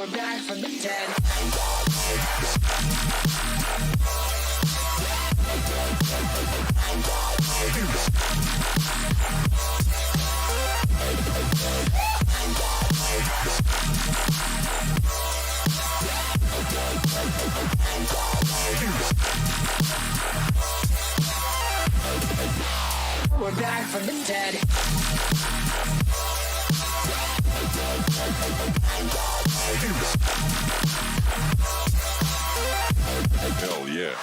We're back from the dead. We're back from the dead. Hell yeah.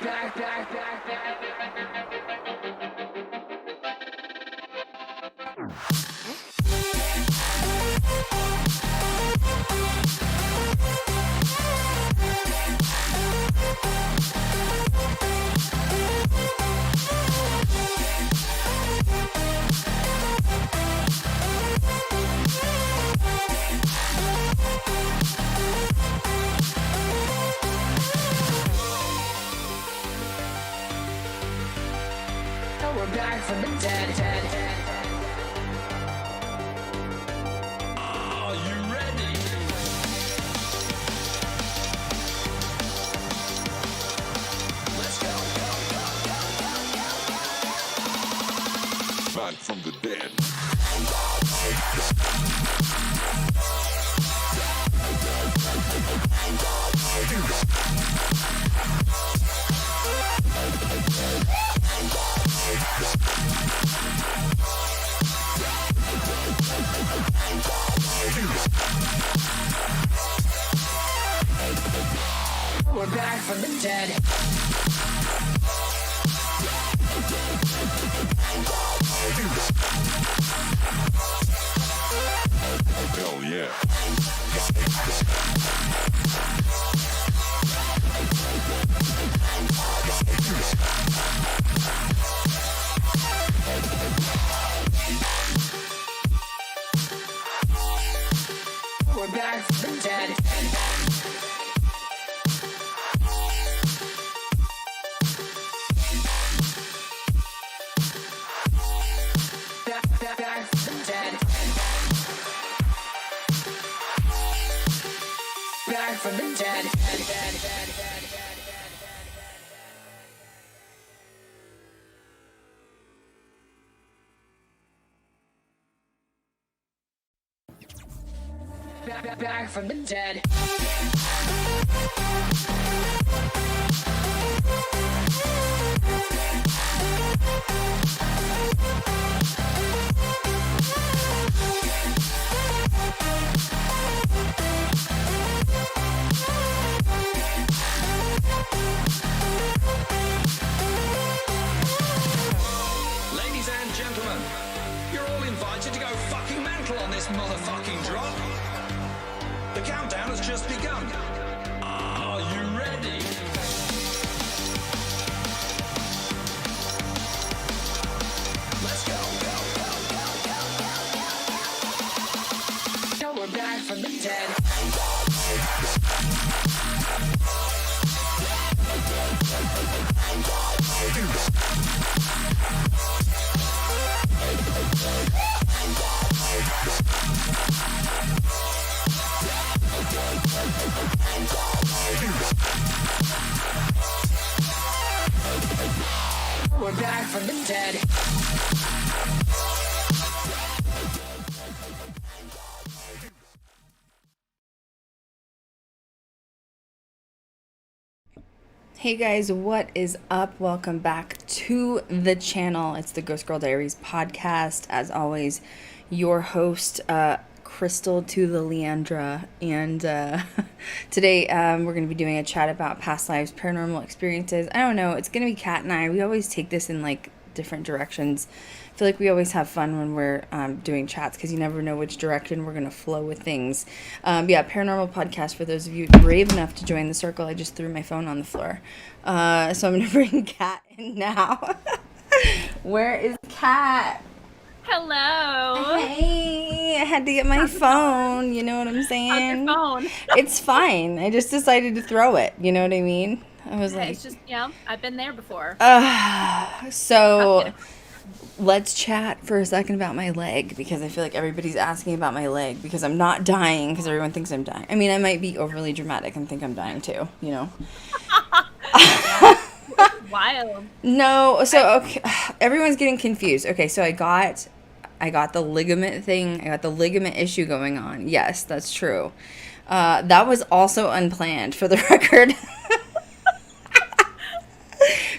Back. We're back from the dead. Are you ready? Let's go. Back from the dead. We're back from the dead. Hell yeah. We're back from the dead. Back from the dead. Back from the dead. Back from the dead. Ladies and gentlemen, you're all invited to go fucking mental on this motherfucking drop. The countdown has just begun. Are you ready? Let's go. We're back from the dead. We're back from the dead. Hey guys, what is up? Welcome back to the channel. It's the Ghost Girl Diaries podcast. As always, your host, Krystal Leandra. And today we're going to be doing a chat about past lives, paranormal experiences. I don't know. It's going to be Kat and I. We always take this in like different directions. I feel like we always have fun when we're doing chats because you never know which direction we're going to flow with things. Yeah, paranormal podcast for those of you brave enough to join the circle. I just threw my phone on the floor. So I'm going to bring Kat in now. Where is Kat? Hello. Hey, I had to get my phone. You know what I'm How's saying? your phone? It's fine. I just decided to throw it. You know what I mean? I was like, It's just, I've been there before. so let's chat for a second about my leg because I feel like everybody's asking about my leg because I'm not dying because everyone thinks I'm dying. I mean, I might be overly dramatic and think I'm dying too, you know? Wild. No, so okay, everyone's getting confused. Okay, so I got the ligament thing. I got the ligament issue going on. Yes, that's true. That was also unplanned for the record.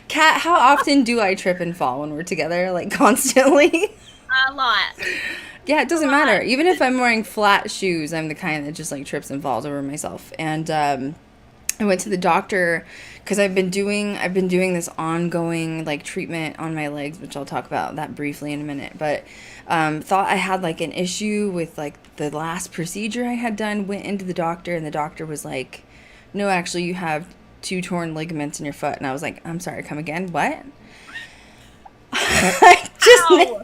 Kat, how often do I trip and fall when we're together? Like constantly? A lot. Yeah, it doesn't matter. Even if I'm wearing flat shoes, I'm the kind that just like trips and falls over myself. And I went to the doctor because I've been doing this ongoing like treatment on my legs, which I'll talk about that briefly in a minute. But thought I had like an issue with like the last procedure I had done. Went into the doctor and the doctor was like, "No, actually, you have 2 torn ligaments in your foot." And I was like, "I'm sorry, come again? What?"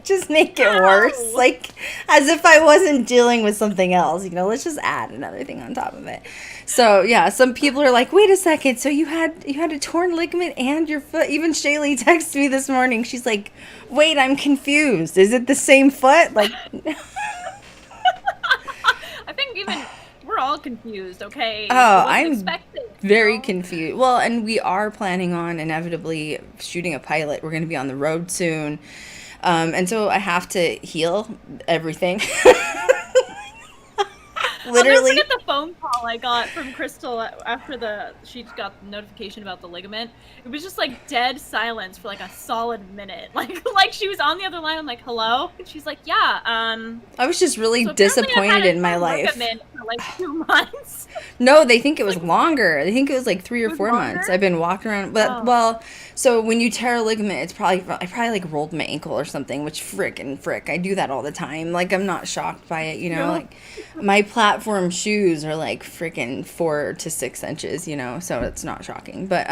just make it worse, like as if I wasn't dealing with something else, you know. Let's just add another thing on top of it. So yeah, some people are like, wait a second, so you had a torn ligament and your foot. Even Shaylee texted me this morning, she's like, wait, I'm confused, is it the same foot? Like I think even we're all confused, okay? I'm expected, very confused. Well, and we are planning on inevitably shooting a pilot. We're going to be on the road soon. And so I have to heal everything. Literally. I'll never forget the phone call I got from Krystal after she got the notification about the ligament. It was just like dead silence for like a solid minute. Like she was on the other line. I'm like, hello? And she's like, yeah. I was just really so disappointed in my life. For like 2 months. No, they think it was longer. They think it was like 3 or 4 months. I've been walking around. But well, so when you tear a ligament, it's I probably like rolled my ankle or something. Which frick, I do that all the time. Like I'm not shocked by it, you know. Like my platform shoes are like freaking 4 to 6 inches, you know. So it's not shocking. But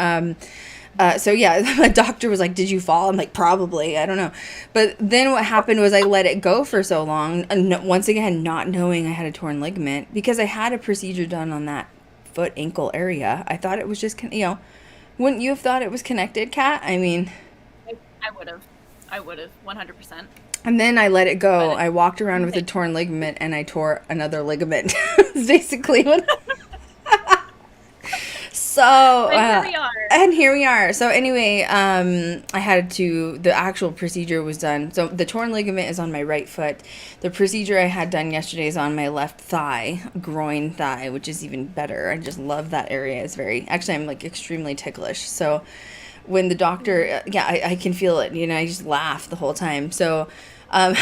so yeah, my doctor was like, "Did you fall?" I'm like, "Probably. I don't know." But then what happened was I let it go for so long, and once again, not knowing I had a torn ligament because I had a procedure done on that foot ankle area. I thought it was just, you know, wouldn't you have thought it was connected, Kat? I mean, I would have 100%. And then I let it go. I walked around with a torn ligament, and I tore another ligament. That's basically what. So, and here we are. So anyway, the actual procedure was done. So the torn ligament is on my right foot. The procedure I had done yesterday is on my left thigh, groin thigh, which is even better. I just love that area. It's actually, I'm like extremely ticklish. So when the doctor, I can feel it, you know, I just laugh the whole time. So, I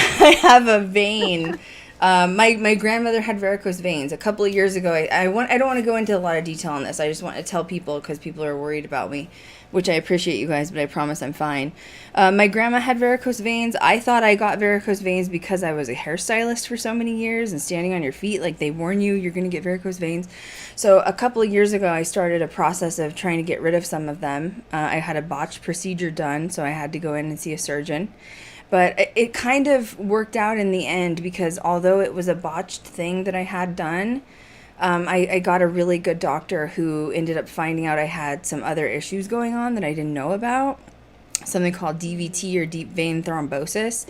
have a vein. My grandmother had varicose veins a couple of years ago. I don't want to go into a lot of detail on this. I just want to tell people because people are worried about me, which I appreciate you guys, but I promise I'm fine. My grandma had varicose veins. I thought I got varicose veins because I was a hairstylist for so many years and standing on your feet, like they warn you, you're going to get varicose veins. So a couple of years ago, I started a process of trying to get rid of some of them. I had a botched procedure done, so I had to go in and see a surgeon. But it kind of worked out in the end because although it was a botched thing that I had done, I got a really good doctor who ended up finding out I had some other issues going on that I didn't know about. Something called DVT or deep vein thrombosis.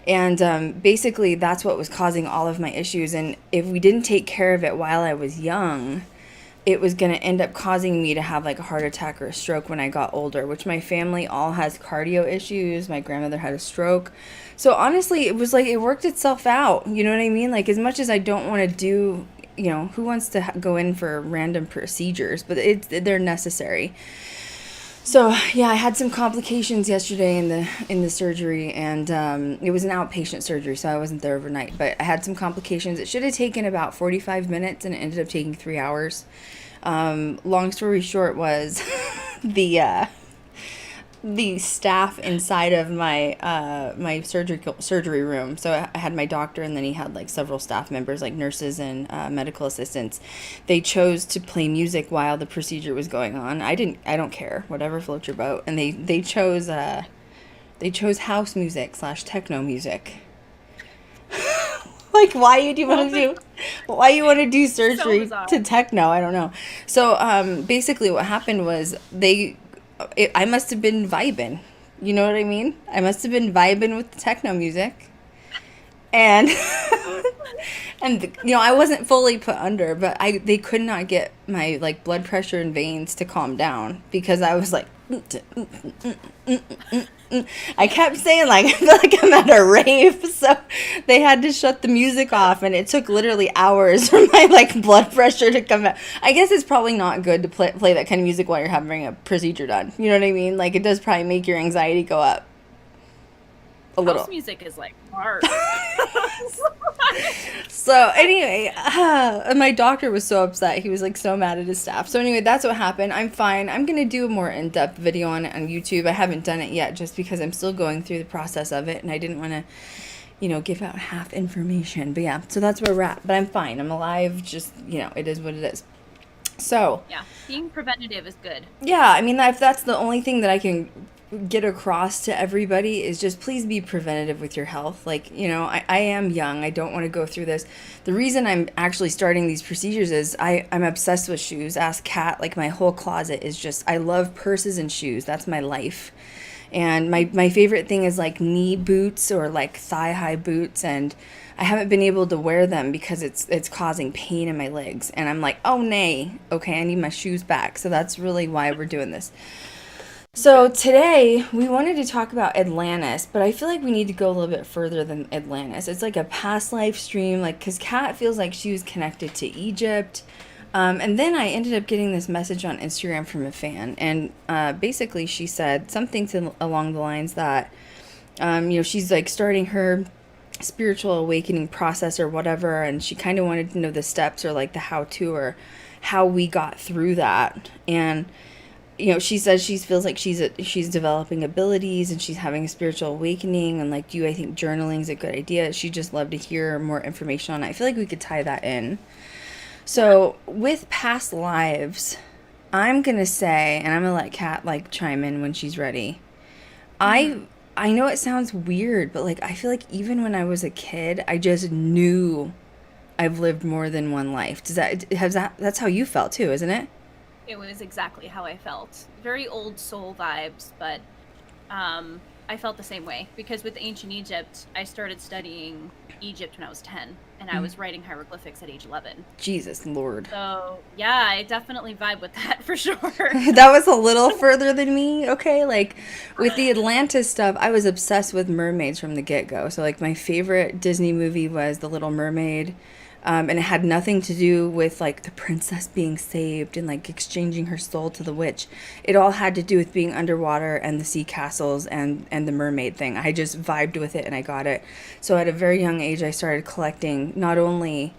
And basically that's what was causing all of my issues. And if we didn't take care of it while I was young, it was going to end up causing me to have like a heart attack or a stroke when I got older, which my family all has cardio issues. My grandmother had a stroke. So honestly, it was like it worked itself out. You know what I mean? Like as much as I don't want to do, you know, who wants to go in for random procedures, but they're necessary. So yeah, I had some complications yesterday in the surgery, and it was an outpatient surgery, so I wasn't there overnight. But I had some complications. It should have taken about 45 minutes, and it ended up taking 3 hours. Long story short was the staff inside of my my surgery room. So I had my doctor, and then he had like several staff members, like nurses and medical assistants. They chose to play music while the procedure was going on. I don't care, whatever floats your boat. And they chose house music / techno music. Like, why do you want to do surgery bizarre. to techno? I don't know. So basically what happened was I must have been vibing. You know what I mean? I must have been vibing with the techno music. And I wasn't fully put under, but they could not get my like blood pressure and veins to calm down because I was like I kept saying like I feel like I'm at a rave, so they had to shut the music off, and it took literally hours for my like blood pressure to come back. I guess it's probably not good to play that kind of music while you're having a procedure done. You know what I mean? Like it does probably make your anxiety go up a little. House music is like hard. So anyway, my doctor was so upset. He was like so mad at his staff. So anyway, that's what happened. I'm fine. I'm going to do a more in-depth video on it on YouTube. I haven't done it yet just because I'm still going through the process of it, and I didn't want to, give out half information. But yeah, so that's where we're at. But I'm fine. I'm alive. Just, it is what it is. So. Yeah, being preventative is good. Yeah, I mean, if that's the only thing that I can get across to everybody is just please be preventative with your health. Like, I am young. I don't want to go through this. The reason I'm actually starting these procedures is I'm obsessed with shoes. Ask Kat, like my whole closet is just, I love purses and shoes. That's my life. And my favorite thing is like knee boots or like thigh-high boots, and I haven't been able to wear them because it's causing pain in my legs. And I'm like, oh nay, okay, I need my shoes back. So that's really why we're doing this. So today we wanted to talk about Atlantis, but I feel like we need to go a little bit further than Atlantis. It's like a past life stream, like because Kat feels like she was connected to Egypt. And then I ended up getting this message on Instagram from a fan, and basically she said something along the lines that, she's like starting her spiritual awakening process or whatever, and she kind of wanted to know the steps or like the how-to or how we got through that. And she says she feels like she's developing abilities and she's having a spiritual awakening, and like, I think journaling is a good idea. She'd just love to hear more information on it. I feel like we could tie that in. So with past lives, I'm going to say, and I'm going to let Kat like chime in when she's ready. I know it sounds weird, but like, I feel like even when I was a kid, I just knew I've lived more than one life. That's how you felt too, isn't it? It was exactly how I felt. Very old soul vibes, but I felt the same way because with ancient Egypt, I started studying Egypt when I was 10, and I was writing hieroglyphics at age 11. Jesus Lord. So, yeah, I definitely vibe with that for sure. That was a little further than me, okay? Like, with the Atlantis stuff, I was obsessed with mermaids from the get-go. So, like, my favorite Disney movie was The Little Mermaid. And it had nothing to do with like the princess being saved and like exchanging her soul to the witch. It all had to do with being underwater and the sea castles and the mermaid thing. I just vibed with it and I got it. So at a very young age, I started collecting not only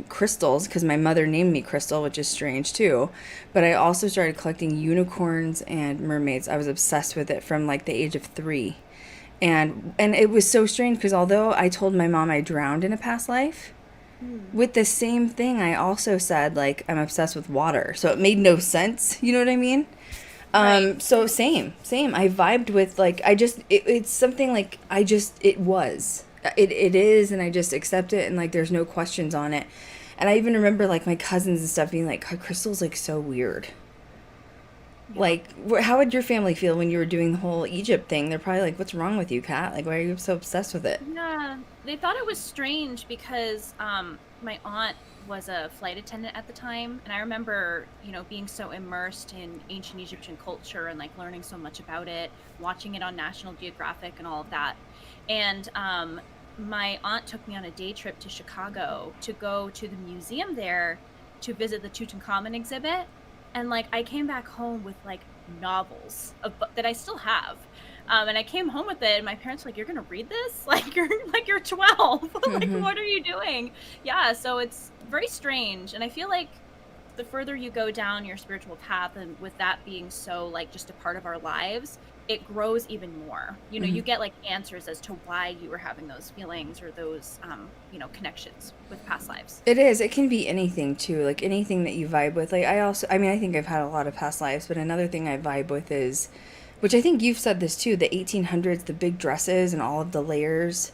crystals, because my mother named me Krystal, which is strange too, but I also started collecting unicorns and mermaids. I was obsessed with it from like the age of 3. And it was so strange because although I told my mom I drowned in a past life, with the same thing, I also said, like, I'm obsessed with water. So it made no sense. You know what I mean? Right. So same. I vibed with, like, it's something like, it was. It is, and I just accept it, and, like, there's no questions on it. And I even remember, like, my cousins and stuff being like, Crystal's, like, so weird. Yeah. Like, how would your family feel when you were doing the whole Egypt thing? They're probably like, what's wrong with you, Kat? Like, why are you so obsessed with it? Yeah, they thought it was strange because my aunt was a flight attendant at the time, and I remember, being so immersed in ancient Egyptian culture and like learning so much about it, watching it on National Geographic and all of that. And my aunt took me on a day trip to Chicago to go to the museum there to visit the Tutankhamun exhibit. And like, I came back home with like novels that I still have. And I came home with it, and my parents were like, "You're gonna read this? Like you're 12. Like, what are you doing?" Yeah, so it's very strange, and I feel like the further you go down your spiritual path, and with that being so like just a part of our lives, it grows even more. You get like answers as to why you were having those feelings or those connections with past lives. It is. It can be anything too, like anything that you vibe with. Like I think I've had a lot of past lives, but another thing I vibe with is, which I think you've said this too, the 1800s, the big dresses and all of the layers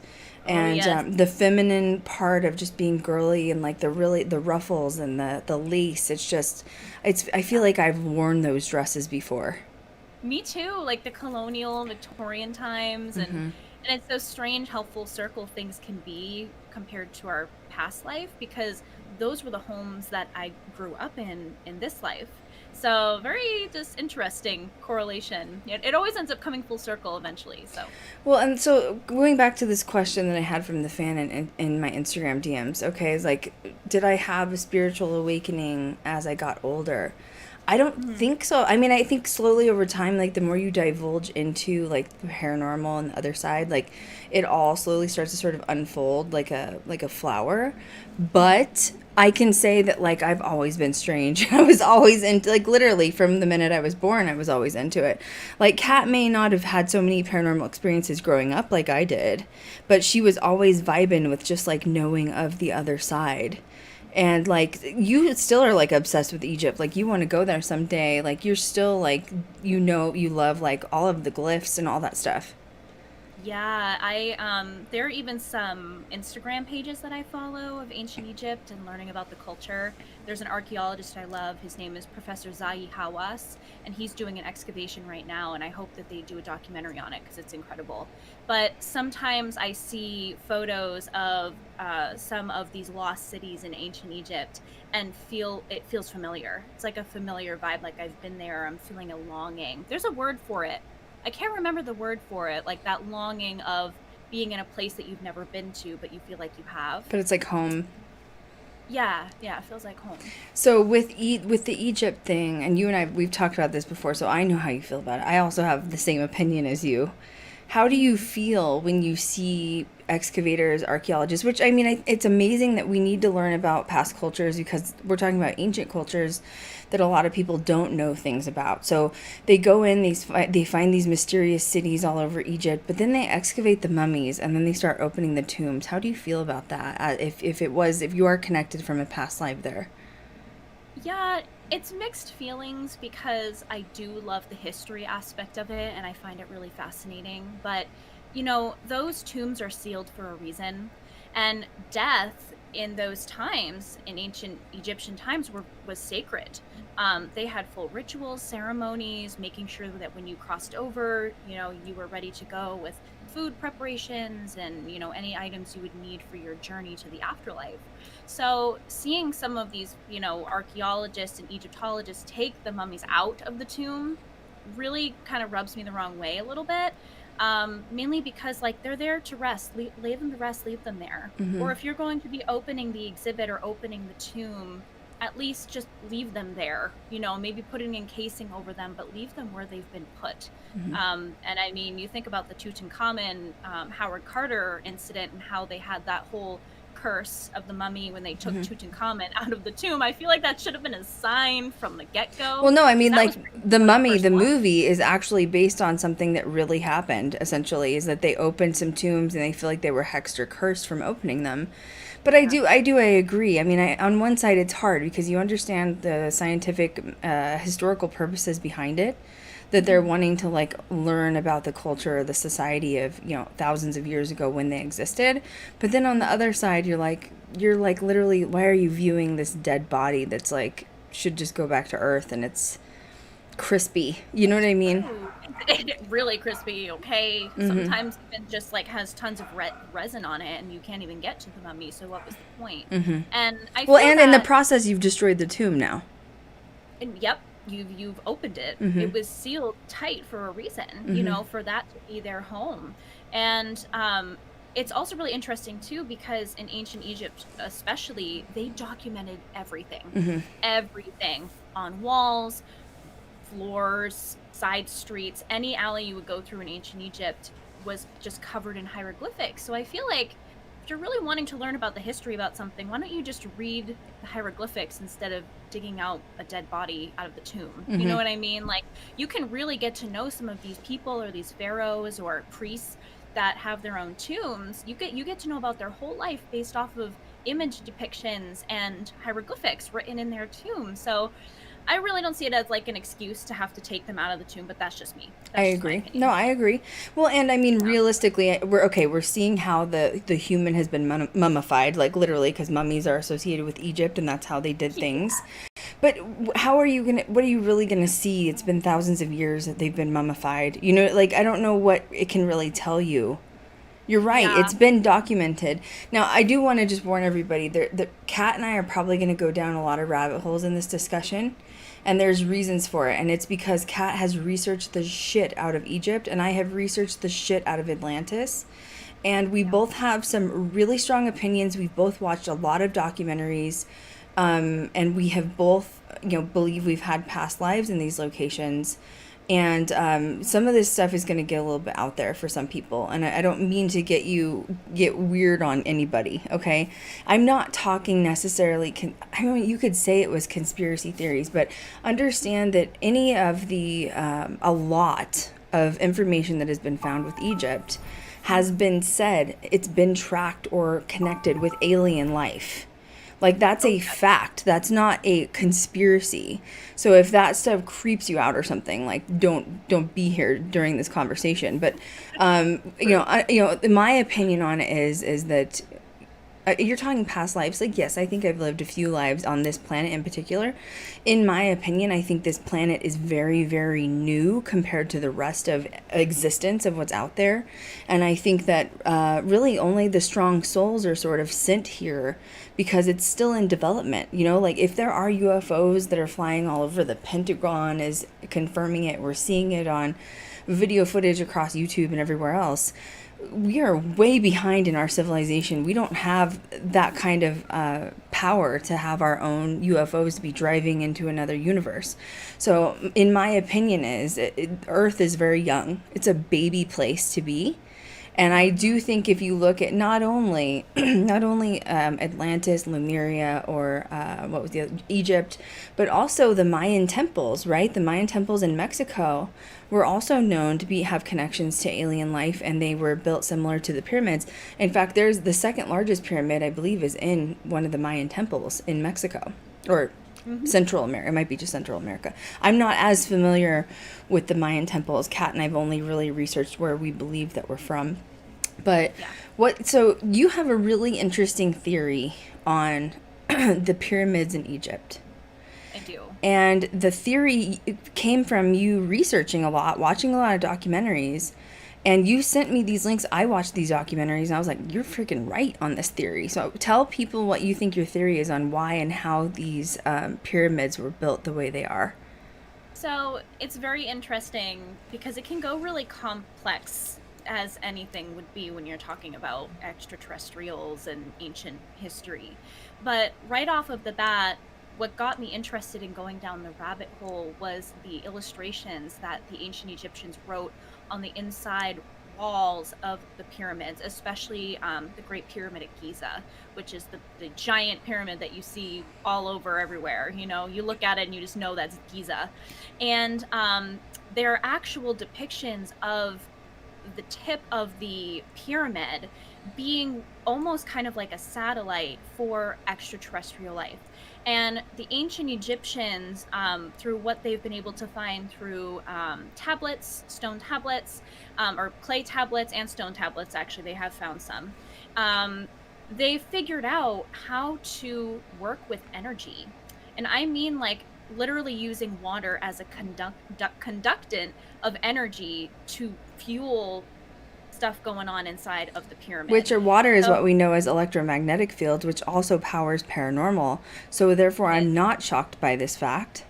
and yes. the feminine part of just being girly and like the ruffles and the lace. I feel like I've worn those dresses before. Me too, like the colonial Victorian times, and it's so strange how full circle things can be compared to our past life, because those were the homes that I grew up in this life. So very just interesting correlation. It always ends up coming full circle eventually. So Well, and so going back to this question that I had from the fan in my Instagram DMs, okay, is like, did I have a spiritual awakening as I got older? I don't think so. I mean, I think slowly over time, like the more you divulge into like the paranormal and the other side, like it all slowly starts to sort of unfold like a flower. But I can say that like I've always been strange. I was always into, like, literally from the minute I was born, I was always into it. Like Kat may not have had so many paranormal experiences growing up like I did, but she was always vibing with just like knowing of the other side. And like you still are like obsessed with Egypt. Like you want to go there someday. Like you're still like, you love like all of the glyphs and all that stuff. yeah, there are even some Instagram pages that I follow of ancient Egypt and learning about the culture. There's an archaeologist I love. His name is Professor Zahi Hawass, and he's doing an excavation right now, and I hope that they do a documentary on it because it's incredible. But sometimes I see photos of some of these lost cities in ancient Egypt and it feels familiar. It's like a familiar vibe, like I've been there. I'm feeling a longing. There's a word for it. I can't remember the word for it, like that longing of being in a place that you've never been to, but you feel like you have. But it's like home. Yeah, it feels like home. So with the Egypt thing, and you and we've talked about this before, so I know how you feel about it. I also have the same opinion as you. How do you feel when you see excavators, archaeologists, which, I mean, it's amazing that we need to learn about past cultures because we're talking about ancient cultures that a lot of people don't know things about. So they go in, they find these mysterious cities all over Egypt, but then they excavate the mummies and then they start opening the tombs. How do you feel about that? If you are connected from a past life there? Yeah, it's mixed feelings because I do love the history aspect of it and I find it really fascinating. But, those tombs are sealed for a reason. And death in those times, in ancient Egyptian times, was sacred. They had full rituals, ceremonies, making sure that when you crossed over, you were ready to go with food preparations and, any items you would need for your journey to the afterlife. So seeing some of these, archaeologists and Egyptologists take the mummies out of the tomb really kind of rubs me the wrong way a little bit. Mainly because like they're there to rest, leave them to rest, leave them there. Or if you're going to be opening the exhibit or opening the tomb, at least just leave them there, maybe put an encasing over them, but leave them where they've been put. And I mean, you think about the Tutankhamun, Howard Carter incident and how they had that whole curse of the mummy when they took Tutankhamun out of the tomb. I feel like that should have been a sign from the get-go. Well, no, I mean, like the Mummy, the one. movie is actually based on something that really happened. Essentially, is that they opened some tombs and they feel like they were hexed or cursed from opening them. But I agree. I mean, on one side it's hard because you understand the scientific, historical purposes behind it, that they're wanting to like learn about the culture, the society of, thousands of years ago when they existed. But then on the other side, you're like literally, why are you viewing this dead body that's like should just go back to Earth and it's crispy? You know what I mean? Really crispy, okay? Sometimes it just like has tons of resin on it and you can't even get to the mummy, so what was the point? And I feel and in the that- process you've destroyed the tomb now. and yep, you've opened it. It was sealed tight for a reason, for that to be their home. And it's also really interesting too because in ancient Egypt especially, they documented everything. Everything on walls, floors, side streets, any alley you would go through in ancient Egypt was just covered in hieroglyphics. So I feel like if you're really wanting to learn about the history about something, why don't you just read the hieroglyphics instead of digging out a dead body out of the tomb? You know what I mean? Like, you can really get to know some of these people or these pharaohs or priests that have their own tombs. You get to know about their whole life based off of image depictions and hieroglyphics written in their tomb. So I really don't see it as like an excuse to have to take them out of the tomb, but that's just me. That's I just my agree. opinion. No, I agree. Well, and I mean, realistically, we're seeing how the human has been mummified, like literally, because mummies are associated with Egypt, and that's how they did things. But what are you really gonna see? It's been thousands of years that they've been mummified. You know, like, I don't know what it can really tell you. You're right. Yeah. It's been documented. Now, I do want to just warn everybody. The Kat and I are probably going to go down a lot of rabbit holes in this discussion, and there's reasons for it. And it's because Kat has researched the shit out of Egypt, and I have researched the shit out of Atlantis. And we both have some really strong opinions. We've both watched a lot of documentaries, and we have both, believe we've had past lives in these locations. And some of this stuff is going to get a little bit out there for some people. And I don't mean to get weird on anybody, okay? I'm not talking necessarily, I mean, you could say it was conspiracy theories, but understand that any of a lot of information that has been found with Egypt has been said, it's been tracked or connected with alien life. Like, that's a fact. That's not a conspiracy. So if that stuff creeps you out or something, like, don't be here during this conversation. But my opinion on it is that you're talking past lives. Like, yes, I think I've lived a few lives on this planet in particular. In my opinion, I think this planet is very, very new compared to the rest of existence of what's out there. And I think that really only the strong souls are sort of sent here because it's still in development. Like, if there are UFOs that are flying all over, the Pentagon is confirming it. We're seeing it on video footage across YouTube and everywhere else. We are way behind in our civilization. We don't have that kind of power to have our own UFOs to be driving into another universe. So, in my opinion, Earth is very young. It's a baby place to be. And I do think if you look at not only Atlantis, Lemuria, or Egypt, but also the Mayan temples, right? The Mayan temples in Mexico were also known to have connections to alien life, and they were built similar to the pyramids. In fact, there's the second largest pyramid, I believe, is in one of the Mayan temples in Mexico, or Central America. It might be just Central America. I'm not as familiar with the Mayan temples. Kat and I've only really researched where we believe that we're from. But so you have a really interesting theory on the pyramids in Egypt. I do. And the theory came from you researching a lot, watching a lot of documentaries, and you sent me these links. I watched these documentaries, and I was like, you're freaking right on this theory. So tell people what you think your theory is on why and how these pyramids were built the way they are. So it's very interesting because it can go really complex, as anything would be when you're talking about extraterrestrials and ancient history. But right off of the bat, what got me interested in going down the rabbit hole was the illustrations that the ancient Egyptians wrote on the inside walls of the pyramids, especially the Great Pyramid at Giza, which is the giant pyramid that you see all over everywhere. You look at it and you just know that's Giza. And there are actual depictions of the tip of the pyramid being almost kind of like a satellite for extraterrestrial life. And the ancient Egyptians, through what they've been able to find through tablets, stone tablets, or clay tablets and stone tablets, actually, they have found some, they figured out how to work with energy. And I mean, like, literally using water as a conductant of energy to fuel stuff going on inside of the pyramid. Water is what we know as electromagnetic fields, which also powers paranormal. So therefore, I'm not shocked by this fact.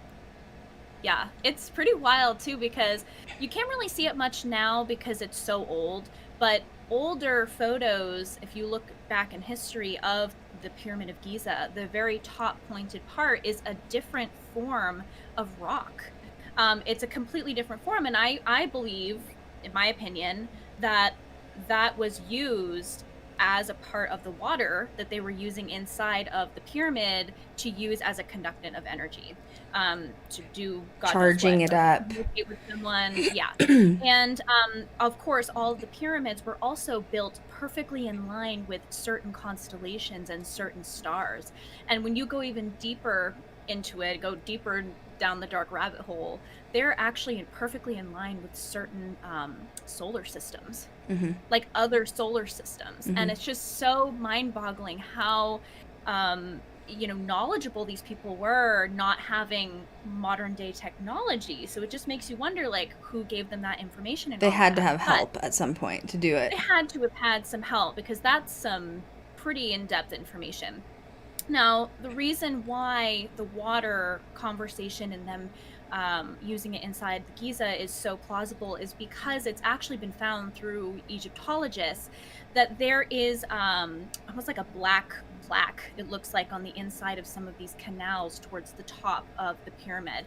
Yeah, it's pretty wild too, because you can't really see it much now because it's so old, but older photos, if you look back in history of the Pyramid of Giza, the very top pointed part is a different form of rock. It's a completely different form, and I believe, in my opinion, that was used as a part of the water that they were using inside of the pyramid to use as a conductant of energy, to do God charging it up with someone. Yeah. And of course, all of the pyramids were also built perfectly in line with certain constellations and certain stars. And when you go even deeper into it, go deeper down the dark rabbit hole, they're actually perfectly in line with certain solar systems, like other solar systems. And it's just so mind-boggling how knowledgeable these people were, not having modern day technology. So it just makes you wonder, like, who gave them that information. And They all had to that. have help at some point to do it. They had to have had some help, because that's some pretty in-depth information. Now, the reason why the water conversation and them using it inside the Giza is so plausible is because it's actually been found through Egyptologists that there is almost like a black plaque, it looks like, on the inside of some of these canals towards the top of the pyramid,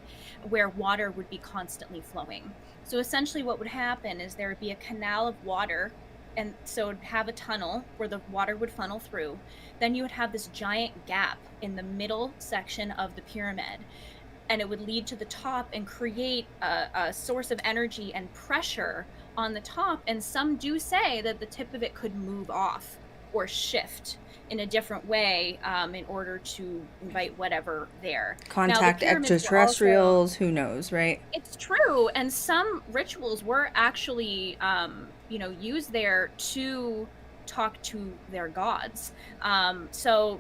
where water would be constantly flowing. So essentially what would happen is there would be a canal of water, and so it would have a tunnel where the water would funnel through. Then you would have this giant gap in the middle section of the pyramid, and it would lead to the top and create a source of energy and pressure on the top. And some do say that the tip of it could move off or shift in a different way in order to invite whatever there. Contact extraterrestrials, who knows, right? It's true. And some rituals were actually, used there to talk to their gods. So,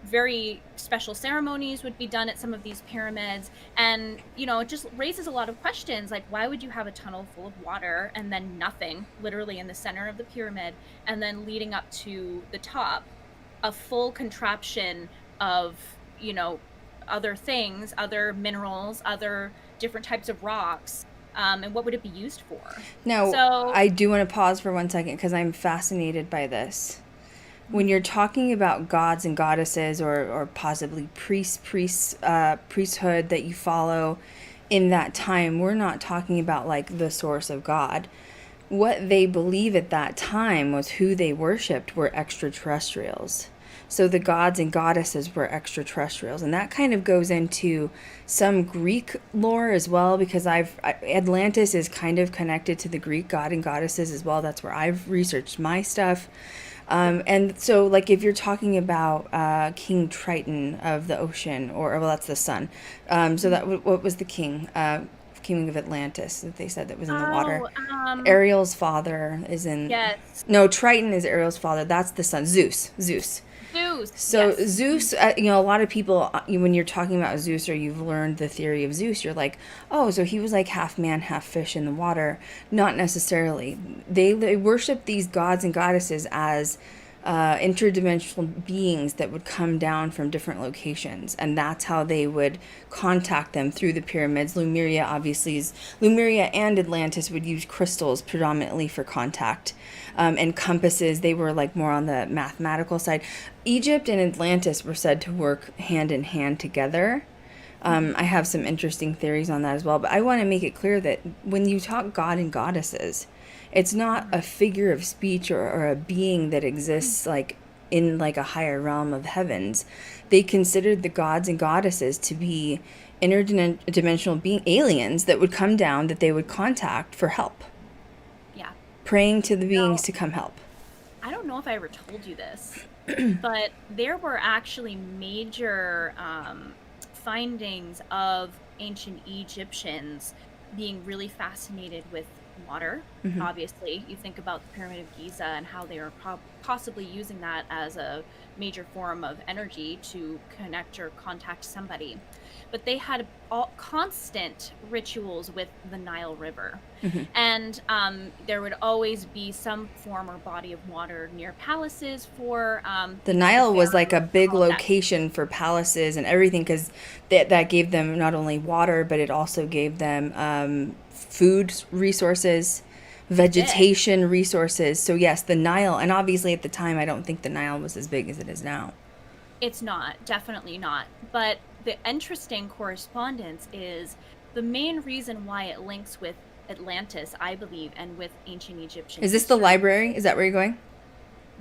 very special ceremonies would be done at some of these pyramids. And, it just raises a lot of questions. Like, why would you have a tunnel full of water and then nothing, literally in the center of the pyramid, and then leading up to the top, a full contraption of, other things, other minerals, other different types of rocks? And what would it be used for? Now, I do want to pause for 1 second because I'm fascinated by this. When you're talking about gods and goddesses, or possibly priesthood that you follow in that time, we're not talking about like the source of God. What they believe at that time was who they worshipped were extraterrestrials. So the gods and goddesses were extraterrestrials, and that kind of goes into some Greek lore as well, because Atlantis is kind of connected to the Greek god and goddesses as well. That's where I've researched my stuff. And so, like, if you're talking about King Triton of the ocean, or well, that's the sun. So that what was the king? King of Atlantis that they said that was in the water. Ariel's father is in. Yes. No, Triton is Ariel's father. That's the sun. Zeus. So yes. Zeus, a lot of people, when you're talking about Zeus, or you've learned the theory of Zeus, you're like, oh, so he was like half man, half fish in the water. Not necessarily. They worship these gods and goddesses as interdimensional beings that would come down from different locations, and that's how they would contact them through the pyramids. Lemuria and Atlantis would use crystals predominantly for contact, and compasses. They were like more on the mathematical side. Egypt and Atlantis were said to work hand in hand together. I have some interesting theories on that as well, but I want to make it clear that when you talk god and goddesses, it's not a figure of speech or a being that exists like in like a higher realm of heavens. They considered the gods and goddesses to be interdimensional being aliens that would come down, that they would contact for help. Yeah. Praying to the beings to come help. I don't know if I ever told you this, but there were actually major findings of ancient Egyptians being really fascinated with water. Obviously, you think about the Pyramid of Giza and how they were possibly using that as a major form of energy to connect or contact somebody. But they had constant rituals with the Nile River. And there would always be some form or body of water near palaces for the Nile was like a big location for palaces and everything, because that gave them not only water, but it also gave them food resources, vegetation resources. So yes, the Nile, and obviously at the time I don't think the Nile was as big as it is now. It's not, definitely not. But the interesting correspondence is the main reason why it links with Atlantis, I believe, and with ancient Egyptian Is this history. the library? Is that where you're going?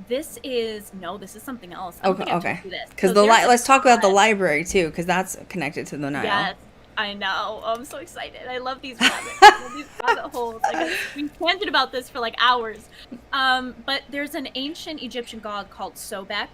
This is something else. Okay. Because let's talk about the library too, because that's connected to the Nile. Yes, I know. Oh, I'm so excited. I love these rabbit holes. Like, we tangent about this for like hours. But there's an ancient Egyptian god called Sobek,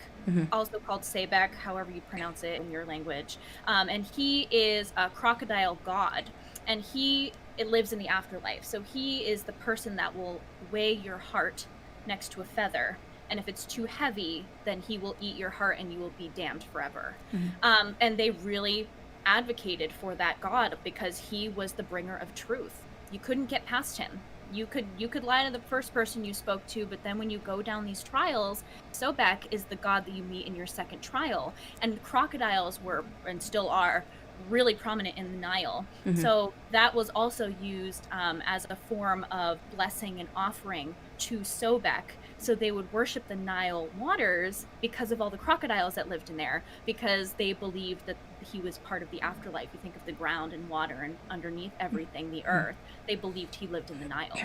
also called Sebek, however you pronounce it in your language. And he is a crocodile god, and it lives in the afterlife. So he is the person that will weigh your heart next to a feather. And if it's too heavy, then he will eat your heart and you will be damned forever. And they really advocated for that god because he was the bringer of truth. You couldn't get past him. You could lie to the first person you spoke to, but then when you go down these trials, Sobek is the god that you meet in your second trial. And crocodiles were, and still are, really prominent in the Nile. So that was also used as a form of blessing and offering to Sobek. So they would worship the Nile waters because of all the crocodiles that lived in there, because they believed that he was part of the afterlife. You think of the ground and water and underneath everything, the earth. They believed he lived in the Nile.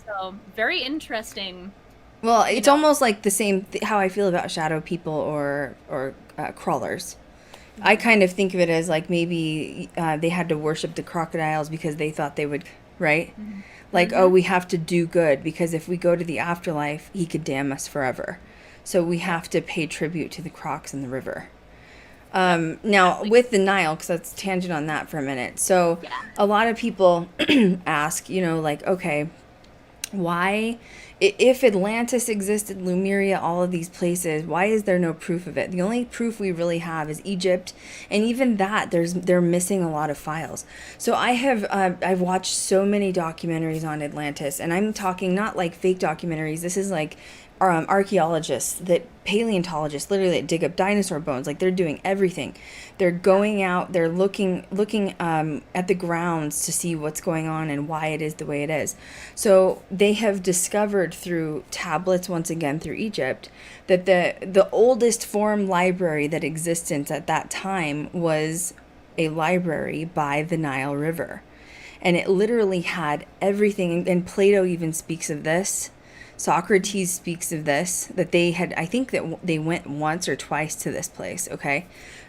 So very interesting. Well, it's almost like the same how I feel about shadow people or crawlers. I kind of think of it as like maybe they had to worship the crocodiles because they thought they would, right? Like, oh, we have to do good because if we go to the afterlife, he could damn us forever. So we have to pay tribute to the crocs in the river. Now, with the Nile, because let's tangent on that for a minute. So a lot of people ask, like, okay, why, if Atlantis existed, Lemuria, all of these places, why is there no proof of it? The only proof we really have is Egypt, and even that, they're missing a lot of files. So I've watched so many documentaries on Atlantis, and I'm talking not like fake documentaries. This is like archaeologists, paleontologists, literally that dig up dinosaur bones. Like, they're doing everything. They're going out, they're looking at the grounds to see what's going on and why it is the way it is. So they have discovered through tablets, once again through Egypt, that the oldest form library that existed at that time was a library by the Nile River. And it literally had everything, and Plato even speaks of this. Socrates speaks of this, that they had, I think that they went once or twice to this place, okay?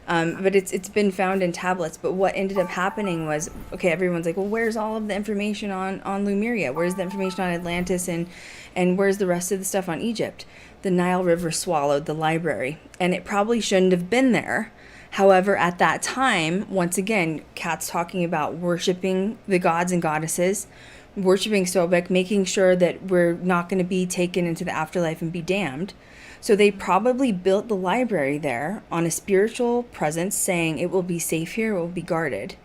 But it's been found in tablets. But what ended up happening was, okay, everyone's like, well, where's all of the information on Lemuria? Where's the information on Atlantis? And where's the rest of the stuff on Egypt? The Nile River swallowed the library, and it probably shouldn't have been there. However, at that time, once again, Kat's talking about worshiping the gods and goddesses, worshiping Sobek, making sure that we're not going to be taken into the afterlife and be damned. So they probably built the library there on a spiritual presence, saying it will be safe here, it will be guarded.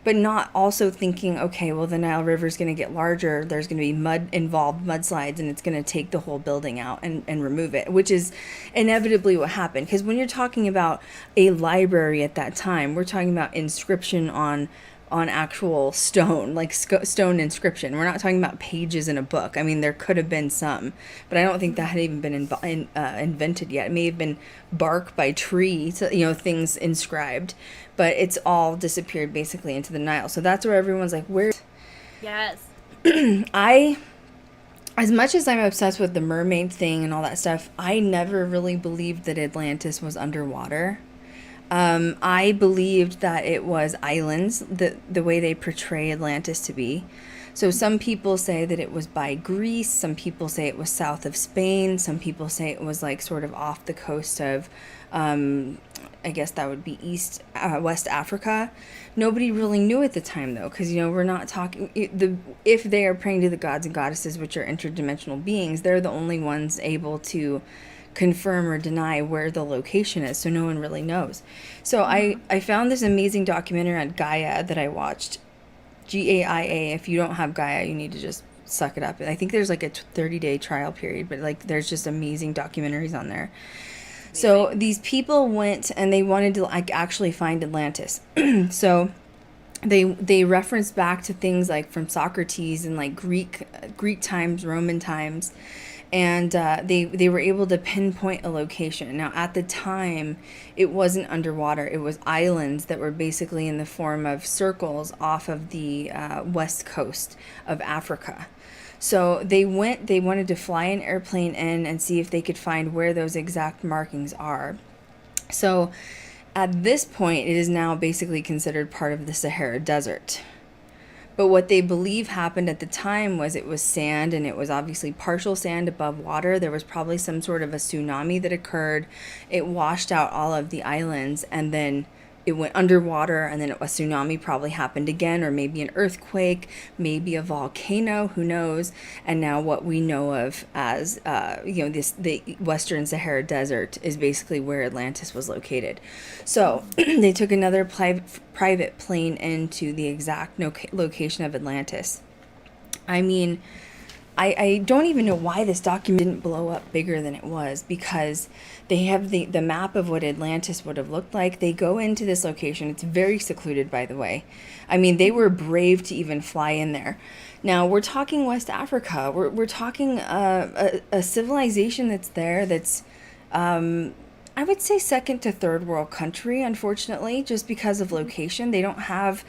But not also thinking, okay, well, the Nile River is going to get larger, there's going to be mudslides, and it's going to take the whole building out and remove it, which is inevitably what happened. Because when you're talking about a library at that time, we're talking about inscription on actual stone, like stone inscription. We're not talking about pages in a book. I mean, there could have been some, but I don't think that had even been invented yet. It may have been bark by tree, things inscribed, but it's all disappeared basically into the Nile. So that's where everyone's like, where? Yes. As much as I'm obsessed with the mermaid thing and all that stuff, I never really believed that Atlantis was underwater. I believed that it was islands, the way they portray Atlantis to be. So some people say that it was by Greece, some people say it was south of Spain, some people say it was like sort of off the coast of, I guess that would be West Africa. Nobody really knew at the time though, because we're not talking, if they are praying to the gods and goddesses, which are interdimensional beings, they're the only ones able to confirm or deny where the location is, so no one really knows. So I found this amazing documentary on Gaia that I watched, Gaia. If you don't have Gaia, you need to just suck it up. I think there's like a 30-day trial period, but like there's just amazing documentaries on there. So these people went and they wanted to like actually find Atlantis. So they referenced back to things like from Socrates and like Greek times, Roman times. And they were able to pinpoint a location. Now, at the time, it wasn't underwater. It was islands that were basically in the form of circles off of the west coast of Africa. So they wanted to fly an airplane in and see if they could find where those exact markings are. So at this point, it is now basically considered part of the Sahara Desert. But what they believe happened at the time was it was sand, and it was obviously partial sand above water. There was probably some sort of a tsunami that occurred. It washed out all of the islands, and then it went underwater, and then a tsunami probably happened again, or maybe an earthquake, maybe a volcano, who knows. And now what we know of as the Western Sahara Desert is basically where Atlantis was located. So they took another private plane into the exact location of Atlantis. I mean, I don't even know why this document didn't blow up bigger than it was, because they have the map of what Atlantis would have looked like. They go into this location. It's very secluded, by the way. I mean, they were brave to even fly in there. Now, we're talking West Africa. We're talking a civilization that's there that's, I would say, second to third world country, unfortunately, just because of location. They don't have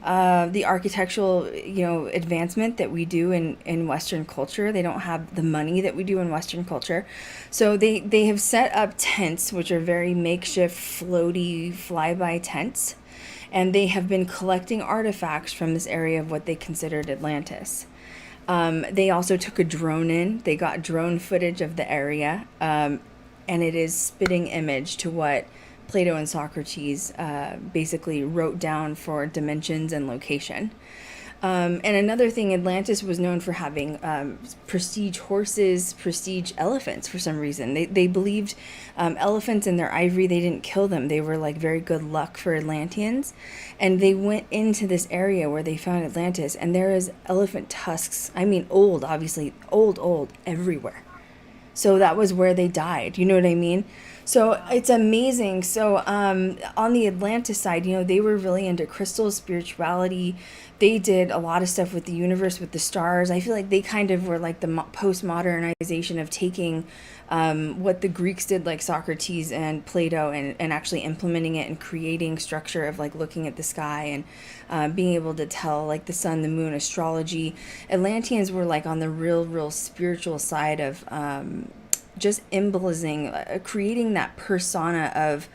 the architectural, advancement that we do in Western culture. They don't have the money that we do in Western culture. So they have set up tents, which are very makeshift, floaty, flyby tents. And they have been collecting artifacts from this area of what they considered Atlantis. They also took a drone in. They got drone footage of the area. And it is spitting image to what Plato and Socrates basically wrote down for dimensions and location. And another thing, Atlantis was known for having prestige horses, prestige elephants for some reason. They believed elephants in their ivory, they didn't kill them. They were like very good luck for Atlanteans. And they went into this area where they found Atlantis, and there is elephant tusks. I mean, old, obviously, old, everywhere. So that was where they died. You know what I mean? So it's amazing. So on the Atlantis side, they were really into crystals, spirituality. They did a lot of stuff with the universe, with the stars. I feel like they kind of were like the postmodernization of taking what the Greeks did, like Socrates and Plato, and actually implementing it and creating structure of like looking at the sky and being able to tell like the sun, the moon, astrology. Atlanteans were like on the real spiritual side of just embolizing, creating that persona of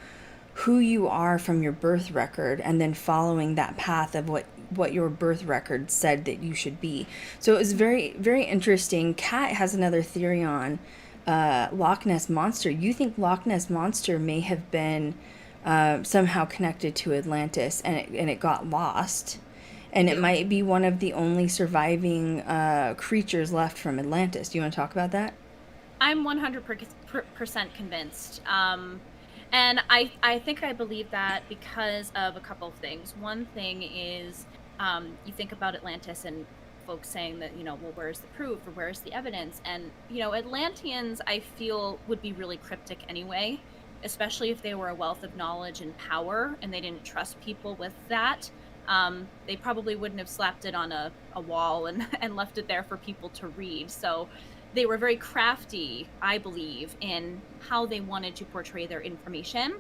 who you are from your birth record, and then following that path of what your birth record said that you should be. So it was very, very interesting. Kat has another theory on Loch Ness Monster. You think Loch Ness Monster may have been somehow connected to Atlantis, and it got lost, and it might be one of the only surviving creatures left from Atlantis. Do you want to talk about that? I'm 100% convinced. And I think I believe that because of a couple of things. One thing is, you think about Atlantis and folks saying that, well, where's the proof or where's the evidence? And, Atlanteans, I feel, would be really cryptic anyway, especially if they were a wealth of knowledge and power and they didn't trust people with that. They probably wouldn't have slapped it on a wall and left it there for people to read. So they were very crafty, I believe, in how they wanted to portray their information.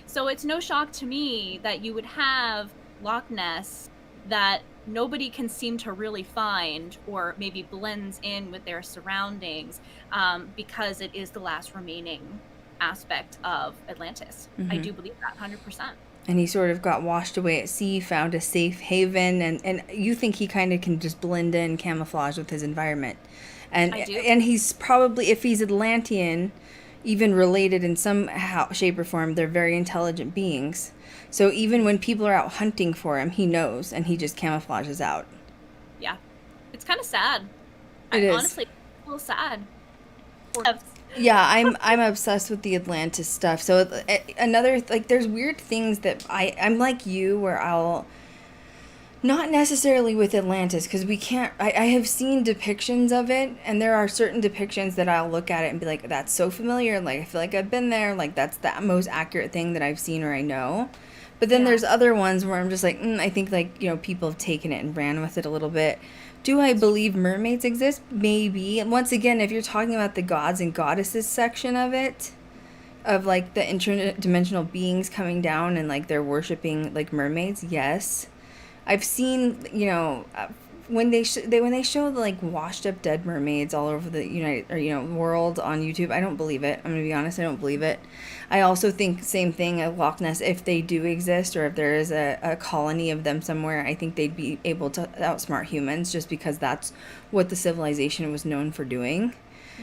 So it's no shock to me that you would have Loch Ness that nobody can seem to really find, or maybe blends in with their surroundings, because it is the last remaining aspect of Atlantis. Mm-hmm. I do believe that 100%. And he sort of got washed away at sea, found a safe haven, and you think he kind of can just blend in, camouflage with his environment. And he's probably, if he's Atlantean, even related in some shape or form, they're very intelligent beings. So even when people are out hunting for him, he knows, and he just camouflages out. Yeah. It's kind of sad. It is. Honestly, a little sad. Yeah, I'm obsessed with the Atlantis stuff. So another, like, there's weird things that I'm like you, where I'll, not necessarily with Atlantis, because we can't, I have seen depictions of it, and there are certain depictions that I'll look at it and be like, that's so familiar, like, I feel like I've been there, like, that's the most accurate thing that I've seen or I know. But then there's other ones where I'm just like, I think, like, people have taken it and ran with it a little bit. Do I believe mermaids exist? Maybe. And once again, if you're talking about the gods and goddesses section of it, of, like, the interdimensional beings coming down and, like, they're worshiping, like, mermaids, yes. I've seen, when they show the like washed up dead mermaids all over the world on YouTube, I don't believe it. I'm gonna be honest, I don't believe it. I also think same thing of Loch Ness. If they do exist, or if there is a colony of them somewhere, I think they'd be able to outsmart humans, just because that's what the civilization was known for doing.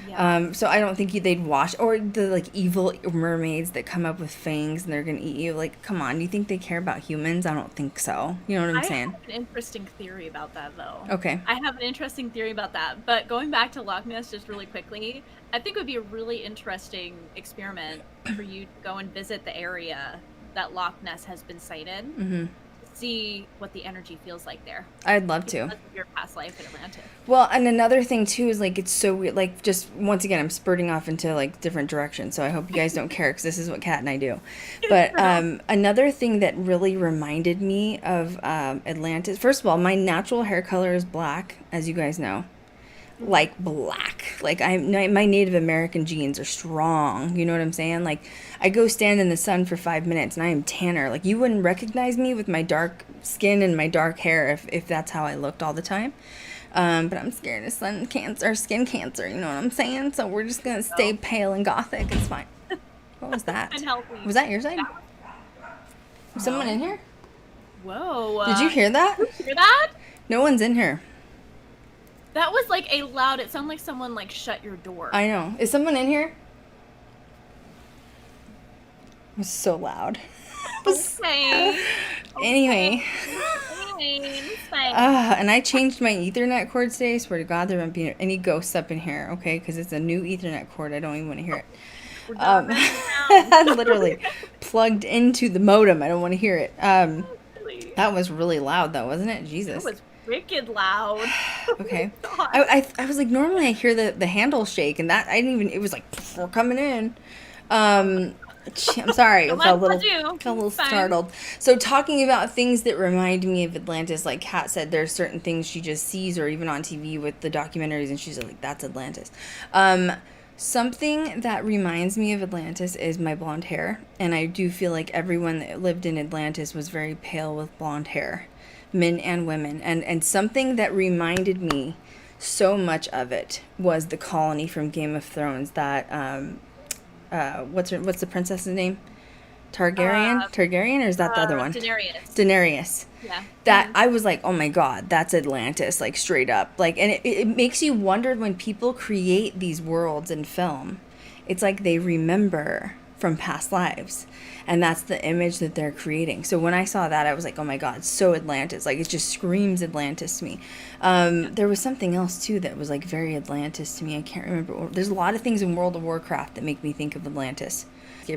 Yeah. So I don't think they'd wash, or the like evil mermaids that come up with fangs and they're gonna eat you. Like, come on, do you think they care about humans? I don't think so. You know what I'm saying? I have an interesting theory about that, though. Okay. I have an interesting theory about that. But going back to Loch Ness just really quickly, I think it would be a really interesting experiment for you to go and visit the area that Loch Ness has been sighted. Mm-hmm. See what the energy feels like there. I'd love to. Because of your past life in Atlantis. Well, and another thing too is like, it's so weird. Like, just once again, I'm spurting off into like different directions, so I hope you guys don't care, because this is what Kat and I do. But another thing that really reminded me of Atlantis. First of all, my natural hair color is black, as you guys know. Like black. Like my Native American genes are strong. You know what I'm saying? Like, I go stand in the sun for 5 minutes and I am tanner. Like, you wouldn't recognize me with my dark skin and my dark hair if that's how I looked all the time. But I'm scared of skin cancer. You know what I'm saying? So we're just gonna stay pale and gothic. It's fine. What was that? And healthy. Was that your side? Was someone in here? Whoa. Did you hear that? Did you hear that? No one's in here. That was like a loud, it sounded like someone like shut your door. I know. Is someone in here? It was so loud. Okay. Anyway. Okay. And I changed my Ethernet cord today. Swear to God, there won't be any ghosts up in here, okay? Because it's a new Ethernet cord. I don't even want to hear it. Literally plugged into the modem. I don't want to hear it. That was really loud, though, wasn't it? Jesus. That was wicked loud. Okay. I was like, normally I hear the handle shake, and that I didn't even. It was like, we're coming in. I'm sorry. I felt a little startled. So talking about things that remind me of Atlantis, like Kat said, there's certain things she just sees, or even on TV with the documentaries, and she's like, that's Atlantis. Something that reminds me of Atlantis is my blonde hair, and I do feel like everyone that lived in Atlantis was very pale with blonde hair, men and women. And something that reminded me so much of it was the colony from Game of Thrones that what's the princess's name? Targaryen, or is that the other one? Daenerys. Yeah. That I was like, oh my God, that's Atlantis, like straight up. Like, and it makes you wonder, when people create these worlds in film, it's like they remember from past lives, and that's the image that they're creating. So when I saw that, I was like, oh my God, so Atlantis. Like, it just screams Atlantis to me. There was something else too that was like very Atlantis to me. I can't remember. There's a lot of things in World of Warcraft that make me think of Atlantis.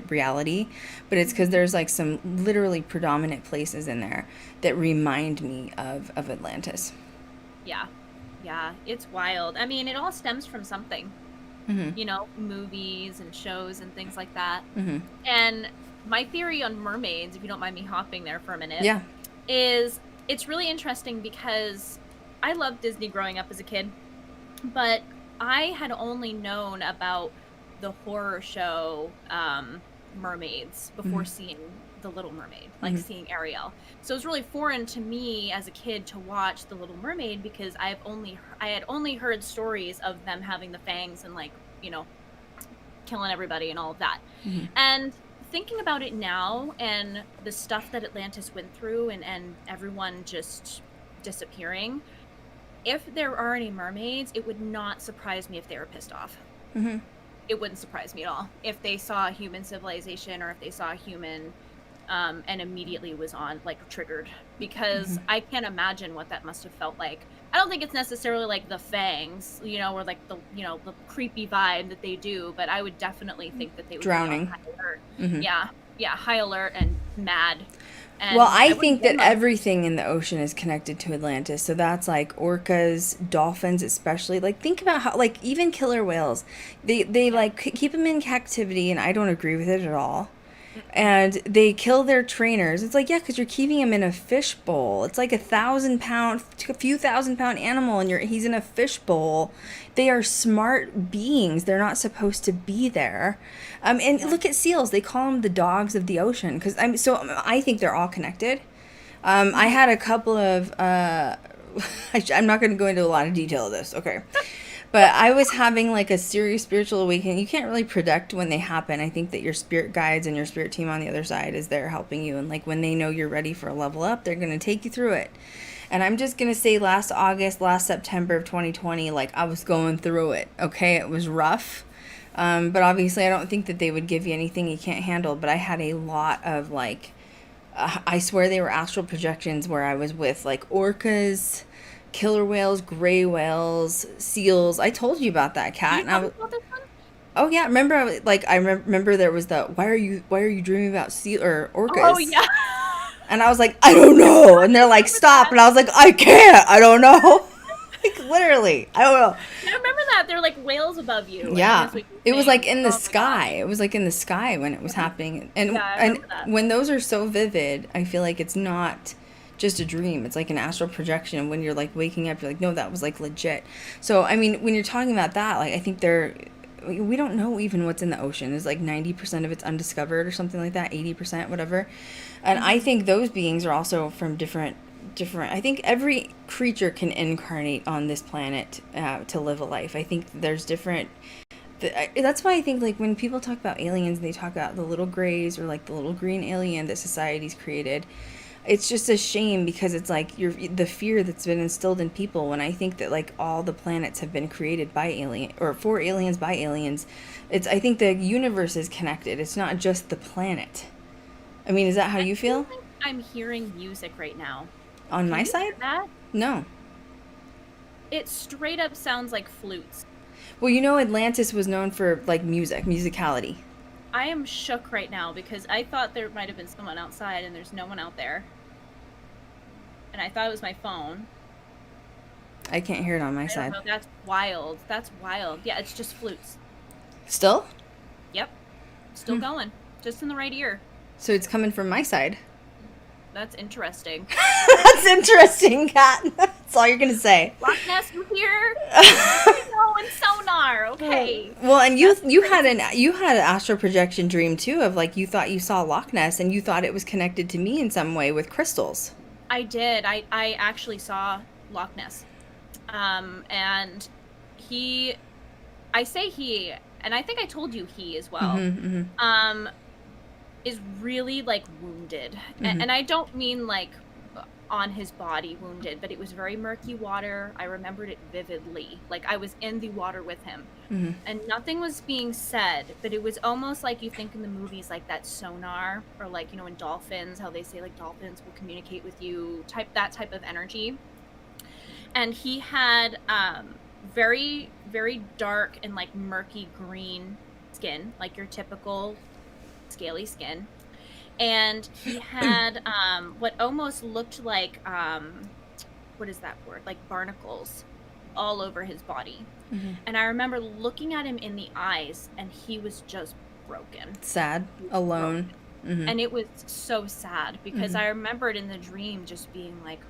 Reality, but it's because there's like some literally predominant places in there that remind me of Atlantis. Yeah, it's wild. I mean, it all stems from something. Mm-hmm. You know, movies and shows and things like that. Mm-hmm. And my theory on mermaids, if you don't mind me hopping there for a minute, yeah, is it's really interesting because I loved Disney growing up as a kid, but I had only known about the horror show Mermaids before seeing The Little Mermaid, like seeing Ariel. So it was really foreign to me as a kid to watch The Little Mermaid, because I had only heard stories of them having the fangs and, like, you know, killing everybody and all of that. Mm-hmm. And thinking about it now, and the stuff that Atlantis went through, and everyone just disappearing, if there are any mermaids, it would not surprise me if they were pissed off. Mm-hmm. It wouldn't surprise me at all if they saw a human civilization, or if they saw a human and immediately was triggered, because I can't imagine what that must have felt like. I don't think it's necessarily like the fangs, you know, or like the creepy vibe that they do, but I would definitely think that they would drowning. be on high alert. Mm-hmm. Yeah, high alert and mad. And well, I think that everything in the ocean is connected to Atlantis. So that's like orcas, dolphins especially. Like, think about how, like, even killer whales, they like keep them in captivity, and I don't agree with it at all. And they kill their trainers. It's like, yeah, because you're keeping him in a fish bowl. It's like a few thousand pound animal, and he's in a fish bowl. They are smart beings. They're not supposed to be there. And look at seals. They call them the dogs of the ocean. I think they're all connected. I had a couple of I'm not going to go into a lot of detail of this, okay? But I was having like a serious spiritual awakening. You can't really predict when they happen. I think that your spirit guides and your spirit team on the other side is there helping you. And like when they know you're ready for a level up, they're going to take you through it. And I'm just going to say last September of 2020, like I was going through it, okay? It was rough. But obviously I don't think that they would give you anything you can't handle. But I had a lot of like, I swear they were astral projections where I was with like orcas, killer whales, gray whales, seals. I told you about that, Kat. And I was, oh yeah, remember? I remember there was the why are you dreaming about seal or orcas? Oh yeah. And I was like, I don't know. And they're like, stop. And I was like, I can't. I don't know. Like literally, I don't know. I remember that they're like whales above you. Yeah, it was like in the sky. It was like in the sky when it was happening. And yeah, and when those are so vivid, I feel like it's not just a dream. It's like an astral projection. And when you're like waking up, you're like, no, that was like legit. So I mean, when you're talking about that, like I think we don't know even what's in the ocean. It's like 90% of it's undiscovered or something like that, 80%, whatever. And I think those beings are also from different. I think every creature can incarnate on this planet to live a life. I think there's different. That's why I think like when people talk about aliens, they talk about the little grays or like the little green alien that society's created. It's just a shame because it's like the fear that's been instilled in people. When I think that like all the planets have been created by alien or for aliens by aliens, I think the universe is connected. It's not just the planet. I mean, is that how you feel? I'm hearing music right now. On my side? That? No. It straight up sounds like flutes. Well, you know, Atlantis was known for like musicality. I am shook right now because I thought there might have been someone outside and there's no one out there. And I thought it was my phone. I can't hear it on my side. Know, that's wild. That's wild. Yeah, it's just flutes. Still? Yep. Still going. Just in the right ear. So it's coming from my side. That's interesting. That's interesting, Kat. That's all you're gonna say. Loch Ness, you here? No, and sonar. Okay. Well, and you had an astral projection dream too of like you thought you saw Loch Ness and you thought it was connected to me in some way with crystals. I did. I actually saw Loch Ness, and I say he, and I think I told you he as well. Is really like wounded, and I don't mean like on his body wounded, but it was very murky water. I remembered it vividly, like I was in the water with him, and nothing was being said, but it was almost like you think in the movies like that sonar, or like, you know, in dolphins, how they say like dolphins will communicate with you, that type of energy. And he had very, very dark and like murky green skin, like your typical scaly skin, and he had what almost looked like what is that word, like barnacles all over his body. And I remember looking at him in the eyes and he was just broken, sad, alone, and it was so sad because I remembered in the dream just being like,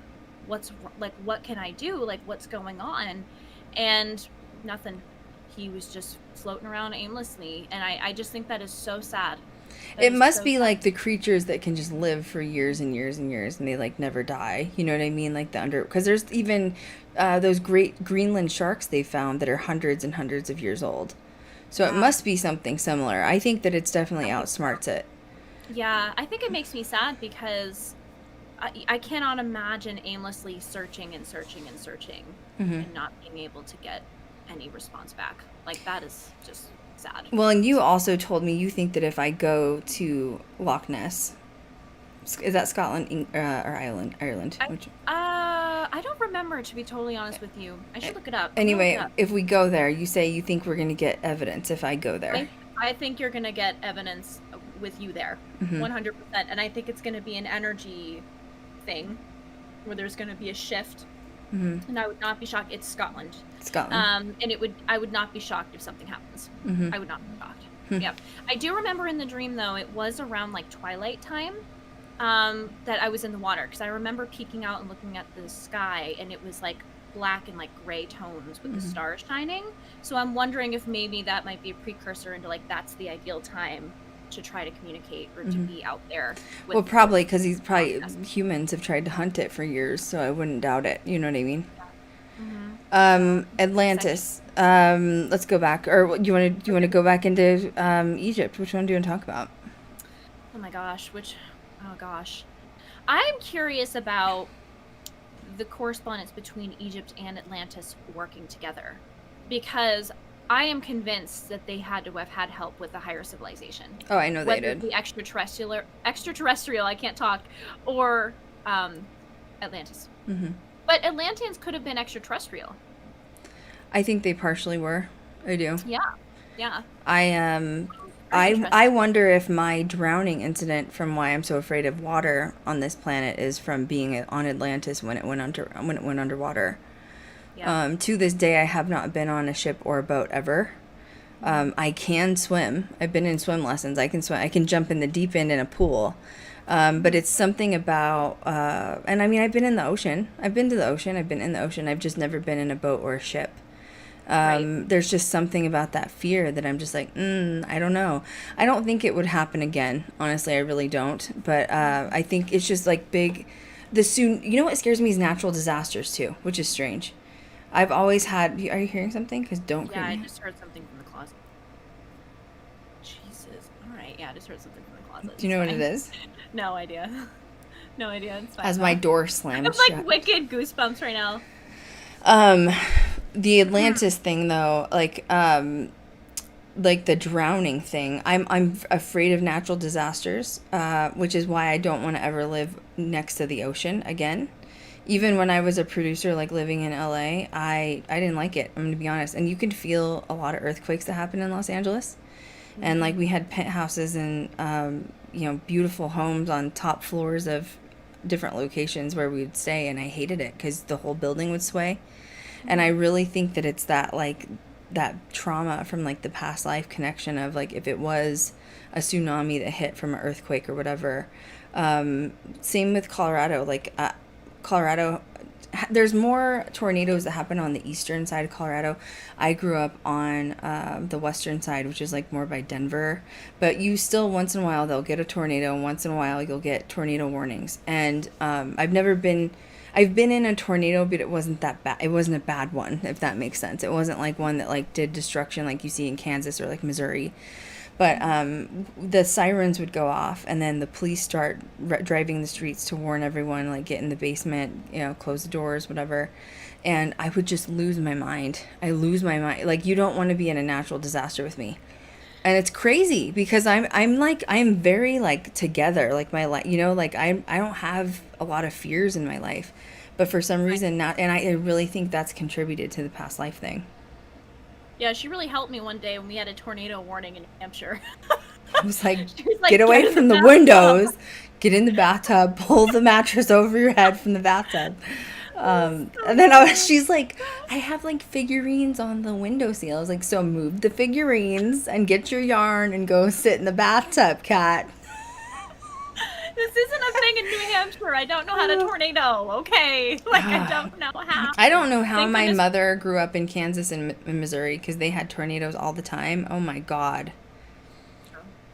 what can I do, like what's going on, and nothing. He was just floating around aimlessly, and I just think that is so sad. It must be like the creatures that can just live for years and years and years and they like never die. You know what I mean? Like because there's even those great Greenland sharks they found that are hundreds and hundreds of years old. So it must be something similar. I think that it's definitely outsmarts it. Yeah, I think it makes me sad because I cannot imagine aimlessly searching and searching and searching and not being able to get any response back. Like that is just sad. Well, and you also told me you think that if I go to Loch Ness, is that Scotland or Ireland? I don't remember, to be totally honest with you. I should look it up. Anyway, if we go there, you say you think we're going to get evidence if I go there. I think you're going to get evidence with you there, 100%. And I think it's going to be an energy thing where there's going to be a shift. And I would not be shocked. It's Scotland. And I would not be shocked if something happens. I would not be shocked. Yeah. I do remember in the dream though, it was around like twilight time that I was in the water, because I remember peeking out and looking at the sky and it was like black and like gray tones with the stars shining. So I'm wondering if maybe that might be a precursor into like that's the ideal time to try to communicate or to be out there. With Well, probably because humans have tried to hunt it for years, so I wouldn't doubt it. You know what I mean? Atlantis. Let's go back. Or do you want to go back into Egypt? Which one do you want to talk about? Oh my gosh, I'm curious about the correspondence between Egypt and Atlantis working together, because I am convinced that they had to have had help with the higher civilization. Oh, I know they Whether did. the extraterrestrial, I can't talk, or Atlantis. Mm-hmm. But Atlanteans could have been extraterrestrial. I think they partially were. I do. Yeah. I wonder if my drowning incident from why I'm so afraid of water on this planet is from being on Atlantis when it went underwater. Yeah. To this day, I have not been on a ship or a boat ever. I can swim. I've been in swim lessons. I can swim. I can jump in the deep end in a pool. But it's something about, and I mean, I've been in the ocean. I've been to the ocean. I've been in the ocean. I've just never been in a boat or a ship. Right. There's just something about that fear that I'm just like, I don't know. I don't think it would happen again. Honestly, I really don't. But I think it's just like you know what scares me is natural disasters too, which is strange. I've always had, are you hearing something? Because don't Yeah, I creep me. just heard something from the closet. Jesus. All right. Yeah, I just heard something from the closet. Do you know what it is? No idea. No idea. It's fine. As my door slams I'm like shut. wicked goosebumps right now. The Atlantis thing though, like the drowning thing, I'm afraid of natural disasters, which is why I don't want to ever live next to the ocean again. Even when I was a producer, like living in LA, I didn't like it. I'm gonna be honest. And you can feel a lot of earthquakes that happen in Los Angeles. And like we had penthouses and beautiful homes on top floors of different locations where we'd stay, and I hated it because the whole building would sway. And I really think that it's that trauma from like the past life connection of like if it was a tsunami that hit from an earthquake or whatever. Same with Colorado. Like Colorado, there's more tornadoes that happen on the eastern side of Colorado. I grew up on the western side, which is like more by Denver. But you still, once in a while, they'll get a tornado, and once in a while, you'll get tornado warnings. And I've been in a tornado, but it wasn't that bad. It wasn't a bad one, if that makes sense. It wasn't like one that like did destruction like you see in Kansas or like Missouri. But the sirens would go off, and then the police start driving the streets to warn everyone, like get in the basement, close the doors, whatever. And I would just lose my mind. I lose my mind. Like, you don't want to be in a natural disaster with me. And it's crazy because I'm very like together, like my life, like I don't have a lot of fears in my life, but for some reason not. And I really think that's contributed to the past life thing. Yeah, she really helped me one day when we had a tornado warning in New Hampshire. I was like, was like, get away "Get in from the the bathtub." windows, get in the bathtub, pull the mattress over your head from the bathtub. And then she's like, I have like figurines on the windowsill. I was like, so move the figurines and get your yarn and go sit in the bathtub, cat. This isn't a thing in New Hampshire. I don't know how to tornado, okay? Like, I don't know how. I don't know how Thank my goodness- mother grew up in Kansas and Missouri because they had tornadoes all the time. Oh my God.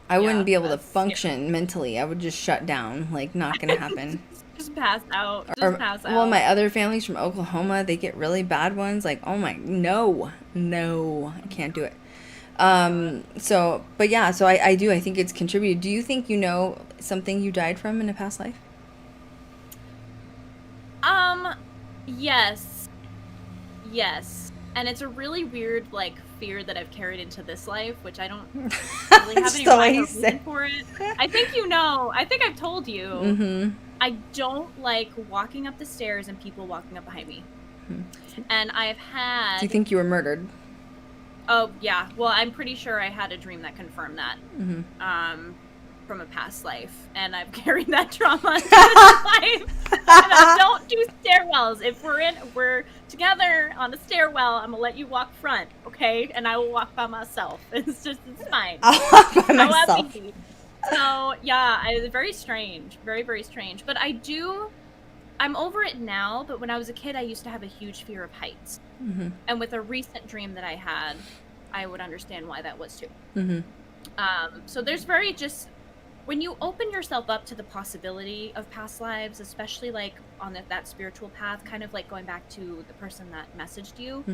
I wouldn't be able to function mentally. I would just shut down. Like, not going to happen. Just pass out. Pass out. Well, my other family's from Oklahoma. They get really bad ones. Like, oh my, no, I can't do it. But yeah, so I do. I think it's contributed. Do you think something you died from in a past life? Yes. And it's a really weird, like, fear that I've carried into this life, which I don't really have any rhyme or reason for it. I think I think I've told you. Mm-hmm. I don't like walking up the stairs and people walking up behind me. Mm-hmm. And I've had... Do you think you were murdered? Oh, yeah. Well, I'm pretty sure I had a dream that confirmed that. Mm-hmm. From a past life, and I've carried that trauma into this life. And I don't do stairwells. If we're together on a stairwell, I'm gonna let you walk front, okay? And I will walk by myself. It's fine. I'll walk by myself. So yeah, it was very strange, very, very strange. But I'm over it now. But when I was a kid, I used to have a huge fear of heights. Mm-hmm. And with a recent dream that I had, I would understand why that was too. Mm-hmm. So there's very just when you open yourself up to the possibility of past lives, especially like on that spiritual path, kind of like going back to the person that messaged you,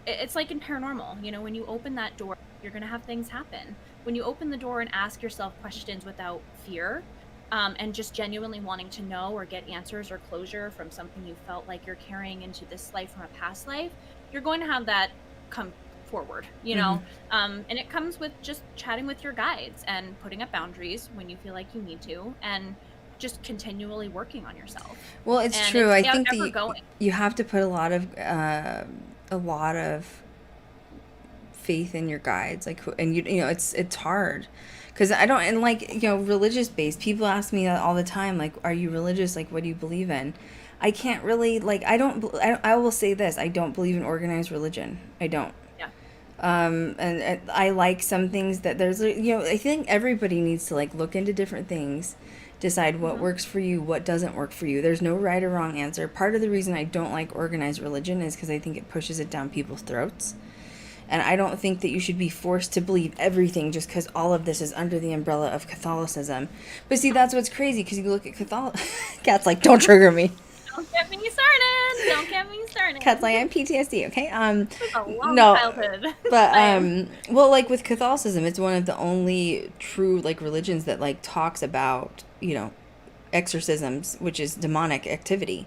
it's like in paranormal, when you open that door, you're going to have things happen. When you open the door and ask yourself questions without fear, and just genuinely wanting to know or get answers or closure from something you felt like you're carrying into this life from a past life, you're going to have that come forward, and it comes with just chatting with your guides and putting up boundaries when you feel like you need to, and just continually working on yourself. Well, it's And true. it's I think ever-going. you have to put a lot of faith in your guides, like, and it's hard because I don't, and like, religious based people ask me all the time, like, are you religious, like, what do you believe in? I can't really, like, I will say this, I don't believe in organized religion. I don't. And I like some things that there's, I think everybody needs to like look into different things, decide what works for you, what doesn't work for you. There's no right or wrong answer. Part of the reason I don't like organized religion is because I think it pushes it down people's throats. And I don't think that you should be forced to believe everything just because all of this is under the umbrella of Catholicism. But see, that's what's crazy, because you look at Cat's like, don't trigger me. Don't get me started. Don't get me started. Cat's like, I'm PTSD, okay? It's a long no, childhood. but well, like with Catholicism, it's one of the only true like religions that like talks about exorcisms, which is demonic activity.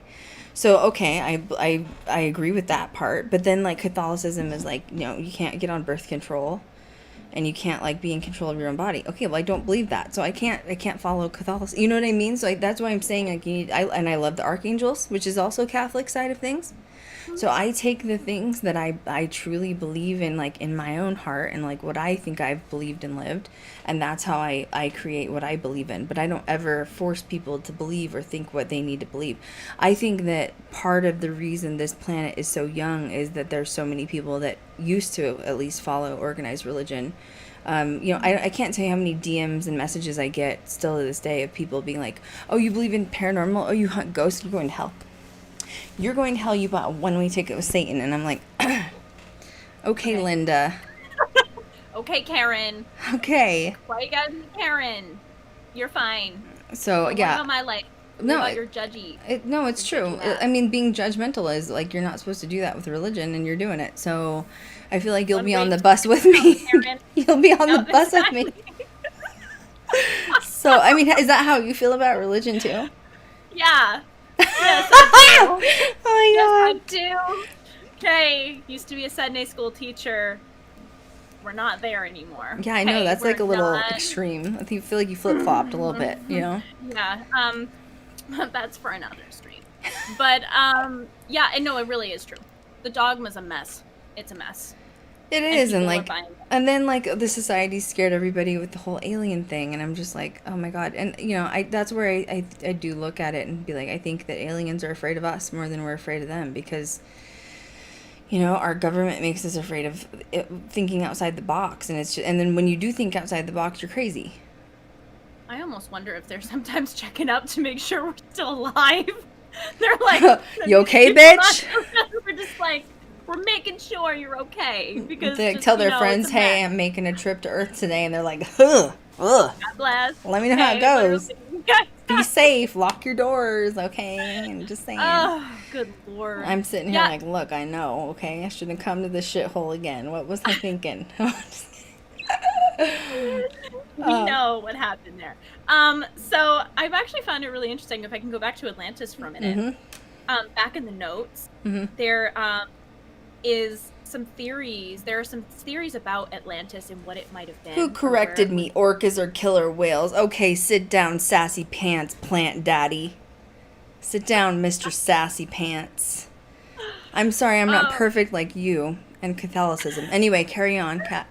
So okay, I agree with that part, but then like Catholicism is like, you can't get on birth control, and you can't like be in control of your own body. Okay, well, I don't believe that, so I can't follow Catholicism. You know what I mean? So like, that's why I'm saying like I love the archangels, which is also Catholic side of things. So I take the things that I truly believe in, like in my own heart, and like what I think I've believed and lived, and that's how I create what I believe in. But I don't ever force people to believe or think what they need to believe. I think that part of the reason this planet is so young is that there's so many people that used to at least follow organized religion. I can't tell you how many DMs and messages I get still to this day of people being like, oh, you believe in paranormal? Oh, you hunt ghosts? You're going to hell. You're going to hell, you bought a one-way ticket with Satan. And I'm like, okay, Linda. Okay, Karen. Okay. Why you gotta be Karen? You're fine. So, What yeah. about my life? No, about your judgy? No, it's true. I mean, being judgmental is like, you're not supposed to do that with religion, and you're doing it. So I feel like you'll be on the bus with me. You'll be on the bus with me. So, I mean, is that how you feel about religion too? Yeah. Yes, I do. Oh my God. Yes, I do. Okay, used to be a Sunday school teacher. We're not there anymore. Yeah, I know. Okay, That's like a little not... extreme. I think you feel like you flip-flopped a little bit, Yeah. That's for another stream. But, yeah, and no, it really is true. The dogma's a mess. It's a mess. It is, and like, and then like the society scared everybody with the whole alien thing, and I'm just like, oh my God. And that's where I do look at it and be like, I think that aliens are afraid of us more than we're afraid of them, because our government makes us afraid of thinking outside the box, and and then when you do think outside the box, you're crazy. I almost wonder if they're sometimes checking up to make sure we're still alive. They're like, you okay, bitch? We're just like, we're making sure you're okay, because they tell their friends, hey, I'm making a trip to Earth today, and they're like, ugh, God bless. Let me know how it goes. Be safe, lock your doors, okay? And just saying. Oh, good Lord. I'm sitting here like, look, I know, okay? I shouldn't come to this shithole again. What was I thinking? We know what happened there. So I've actually found it really interesting. If I can go back to Atlantis for a minute. Back in the notes, there is some theories. There are some theories about Atlantis and what it might have been. Who corrected me? Orcas or killer whales? Okay, sit down, sassy pants, plant daddy. Sit down, Mr. Sassy Pants. I'm sorry, I'm not perfect like you and Catholicism. Anyway, carry on, Kat.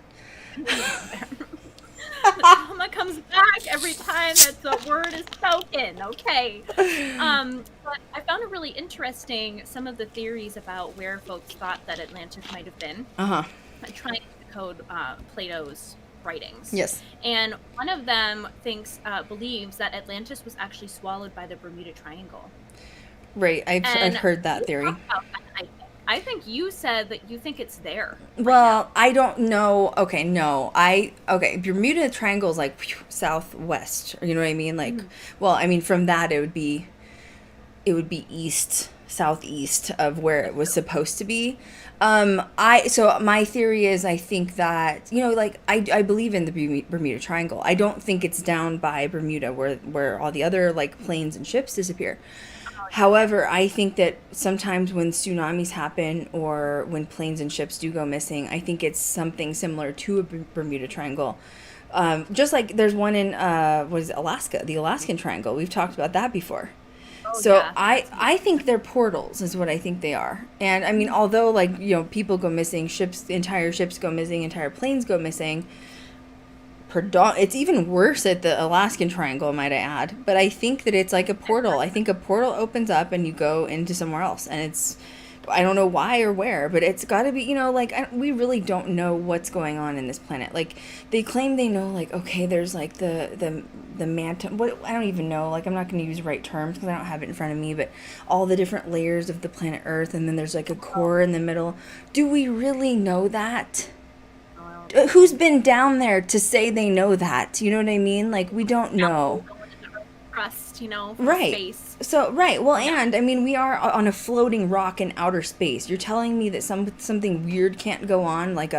The trauma comes back every time that the word is spoken, okay? But I found it really interesting, some of the theories about where folks thought that Atlantis might have been. Trying to decode Plato's writings. Yes. And one of them believes that Atlantis was actually swallowed by the Bermuda Triangle. Right, I've heard that theory. I think you said that you think it's there. Well, I don't know. Okay, no. Bermuda Triangle is like southwest. You know what I mean? Like, well, I mean from that it would be east, southeast of where it was supposed to be. So my theory is I think that, like I believe in the Bermuda Triangle. I don't think it's down by Bermuda where all the other like planes and ships disappear. However, I think that sometimes when tsunamis happen or when planes and ships do go missing, I think it's something similar to a Bermuda Triangle. Just like there's one in Alaska, the Alaskan Triangle. We've talked about that before. So yeah. I think they're portals is what I think they are. And I mean, although like, people go missing, entire ships go missing, entire planes go missing, it's even worse at the Alaskan Triangle, might I add. But I think that it's like a portal. I think a portal opens up and you go into somewhere else. And I don't know why or where, but it's got to be, we really don't know what's going on in this planet. Like, they claim they know, like, okay, there's like the mantle. What, I don't even know. Like, I'm not going to use right terms because I don't have it in front of me, but all the different layers of the planet Earth, and then there's like a core in the middle. Do we really know that? Who's been down there to say they know that? You know what I mean? Like, we don't know. Crust, from right. space. So, right. Well, and I mean, we are on a floating rock in outer space. You're telling me that something weird can't go on, like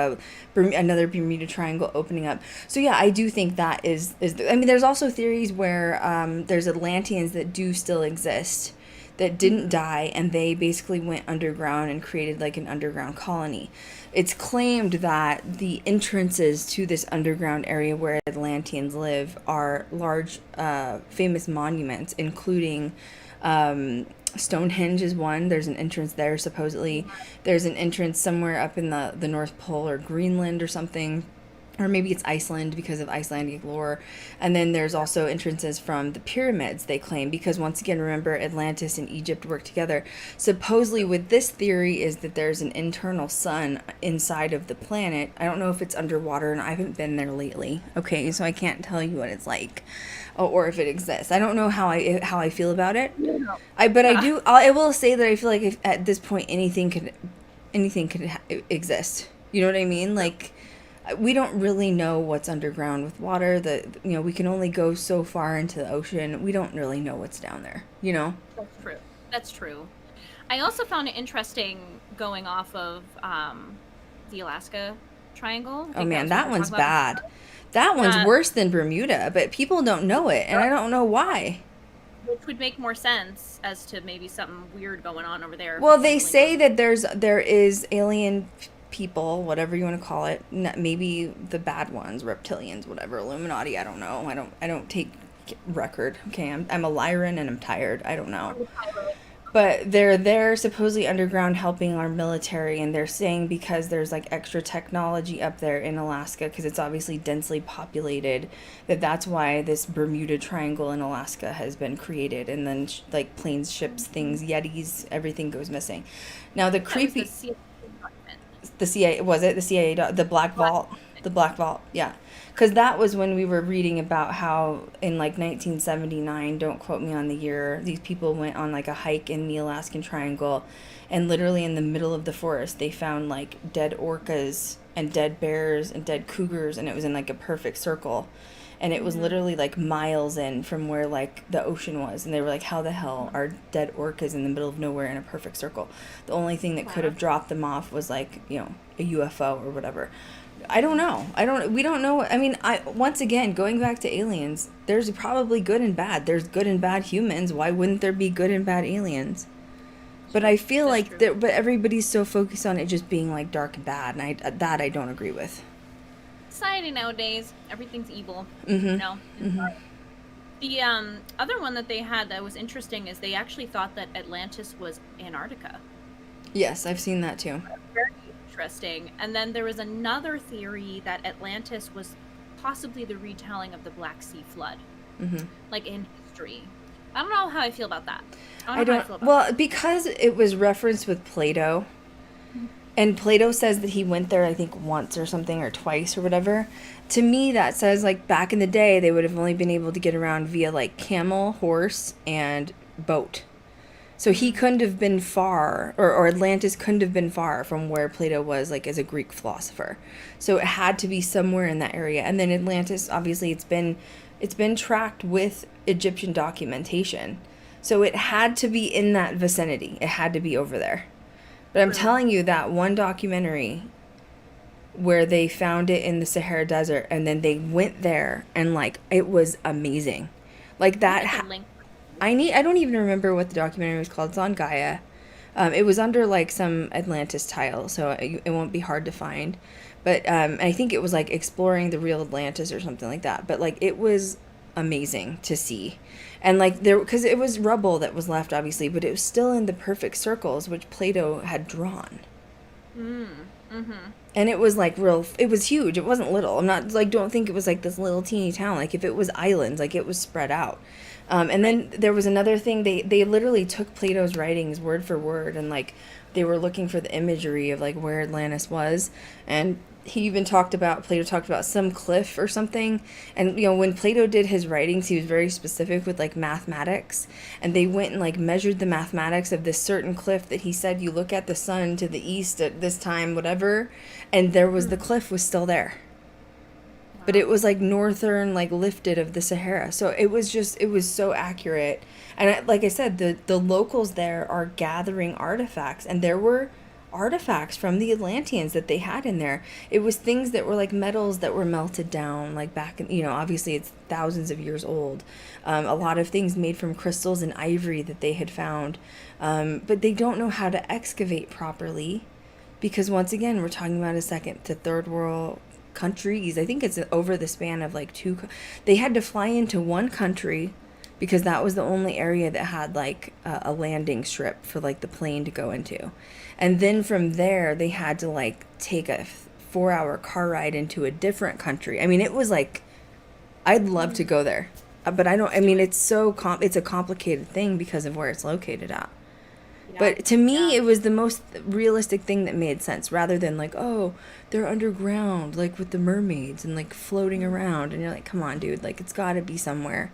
another Bermuda Triangle opening up. So, yeah, I do think that is. I mean, there's also theories where there's Atlanteans that do still exist, that didn't die, and they basically went underground and created like an underground colony. It's claimed that the entrances to this underground area where Atlanteans live are large, famous monuments, including Stonehenge is one. There's an entrance there, supposedly. There's an entrance somewhere up in the North Pole or Greenland or something. Or maybe it's Iceland because of Icelandic lore. And then there's also entrances from the pyramids, they claim, because once again, remember, Atlantis and Egypt work together. Supposedly with this theory is that there's an internal sun inside of the planet. I don't know if it's underwater, and I haven't been there lately. Okay, so I can't tell you what it's like, or if it exists. I don't know how I feel about it. I will say that I feel like if, at this point anything could exist. You know what I mean? Like, we don't really know what's underground with water. We can only go so far into the ocean. We don't really know what's down there, That's true. I also found it interesting going off of the Alaska Triangle. Oh man, that one's bad. That one's worse than Bermuda, but people don't know it, and I don't know why. Which would make more sense as to maybe something weird going on over there. Well, they say that there is alien people, whatever you want to call it, maybe the bad ones, reptilians, whatever, Illuminati, I don't know. I don't take record. Okay, I'm a Lyran and I'm tired. I don't know. But they're supposedly underground helping our military, and they're saying because there's like extra technology up there in Alaska, because it's obviously densely populated, that's why this Bermuda Triangle in Alaska has been created, and then like planes, ships, things, Yetis, everything goes missing. Now the creepy... The CIA, was it? The CIA, the Black Vault? The Black Vault, yeah. Because that was when we were reading about how in like 1979, don't quote me on the year, these people went on like a hike in the Alaskan Triangle, and literally in the middle of the forest, they found like dead orcas and dead bears and dead cougars, and it was in like a perfect circle. And it was literally like miles in from where like the ocean was. And they were like, how the hell are dead orcas in the middle of nowhere in a perfect circle? The only thing that could have dropped them off was like, a UFO or whatever. I don't know. We don't know. I mean, once again, going back to aliens, there's probably good and bad. There's good and bad humans. Why wouldn't there be good and bad aliens? But I feel but everybody's so focused on it just being like dark and bad. And I don't agree with. Society nowadays, everything's evil. Mm-hmm. The other one that they had that was interesting is they actually thought that Atlantis was Antarctica. Yes, I've seen that too. Very interesting. And then there was another theory that Atlantis was possibly the retelling of the Black Sea flood, like in history. I don't know how I feel about that. Because it was referenced with Plato. And Plato says that he went there, I think, once or something, or twice or whatever. To me, that says, like, back in the day, they would have only been able to get around via, like, camel, horse, and boat. So he couldn't have been far, or Atlantis couldn't have been far from where Plato was, like, as a Greek philosopher. So it had to be somewhere in that area. And then Atlantis, obviously, it's been tracked with Egyptian documentation. So it had to be in that vicinity. It had to be over there. But I'm telling you, that one documentary where they found it in the Sahara Desert, and then they went there, and, like, it was amazing. Like, that... I don't even remember what the documentary was called. It's on Gaia. It was under, like, some Atlantis tile, so it won't be hard to find. But I think it was, like, exploring the real Atlantis or something like that. But, like, it was amazing to see. And, like, because it was rubble that was left, obviously, but it was still in the perfect circles which Plato had drawn. And it was, like, it was huge. It wasn't little. I'm not, like, don't think it was, like, this little teeny town. Like, if it was islands, like, it was spread out. And then there was another thing. They literally took Plato's writings word for word, and, like, they were looking for the imagery of, like, where Atlantis was. And Plato talked about some cliff or something. And, you know, when Plato did his writings, he was very specific with, like, mathematics. And they went and, like, measured the mathematics of this certain cliff that he said, you look at the sun to the east at this time, whatever. And the cliff was still there. But it was, like, northern, like, lifted of the Sahara. So it was so accurate. And like I said, the locals there are gathering artifacts. And there were artifacts from the Atlanteans that they had in there. It was things that were, like, metals that were melted down, like, back in, you know, obviously it's thousands of years old. A lot of things made from crystals and ivory that they had found. But they don't know how to excavate properly. Because, once again, we're talking about a second to third world countries. I think it's over the span of, like, they had to fly into one country because that was the only area that had, like, a landing strip for, like, the plane to go into. And then from there they had to, like, take a 4-hour car ride into a different country. I mean, it was, like, I'd love to go there, but it's it's a complicated thing because of where it's located at. But to me, it was the most realistic thing that made sense, rather than, like, oh, they're underground, like, with the mermaids and, like, floating around. And you're like, come on, dude, like, it's got to be somewhere.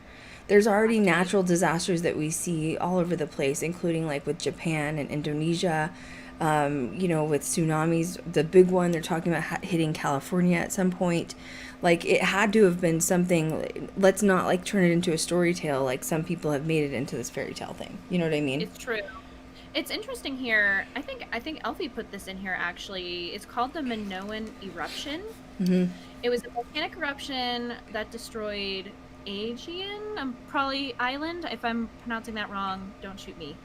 There's already natural disasters that we see all over the place, including, like, with Japan and Indonesia, you know, with tsunamis. The big one, they're talking about hitting California at some point. Like, it had to have been something. Let's not, like, turn it into a story tale like some people have made it into this fairy tale thing. You know what I mean? It's true. It's interesting here. I think Elfie put this in here, actually. It's called the Minoan eruption. It was a volcanic eruption that destroyed Aegean, probably island. If I'm pronouncing that wrong, don't shoot me.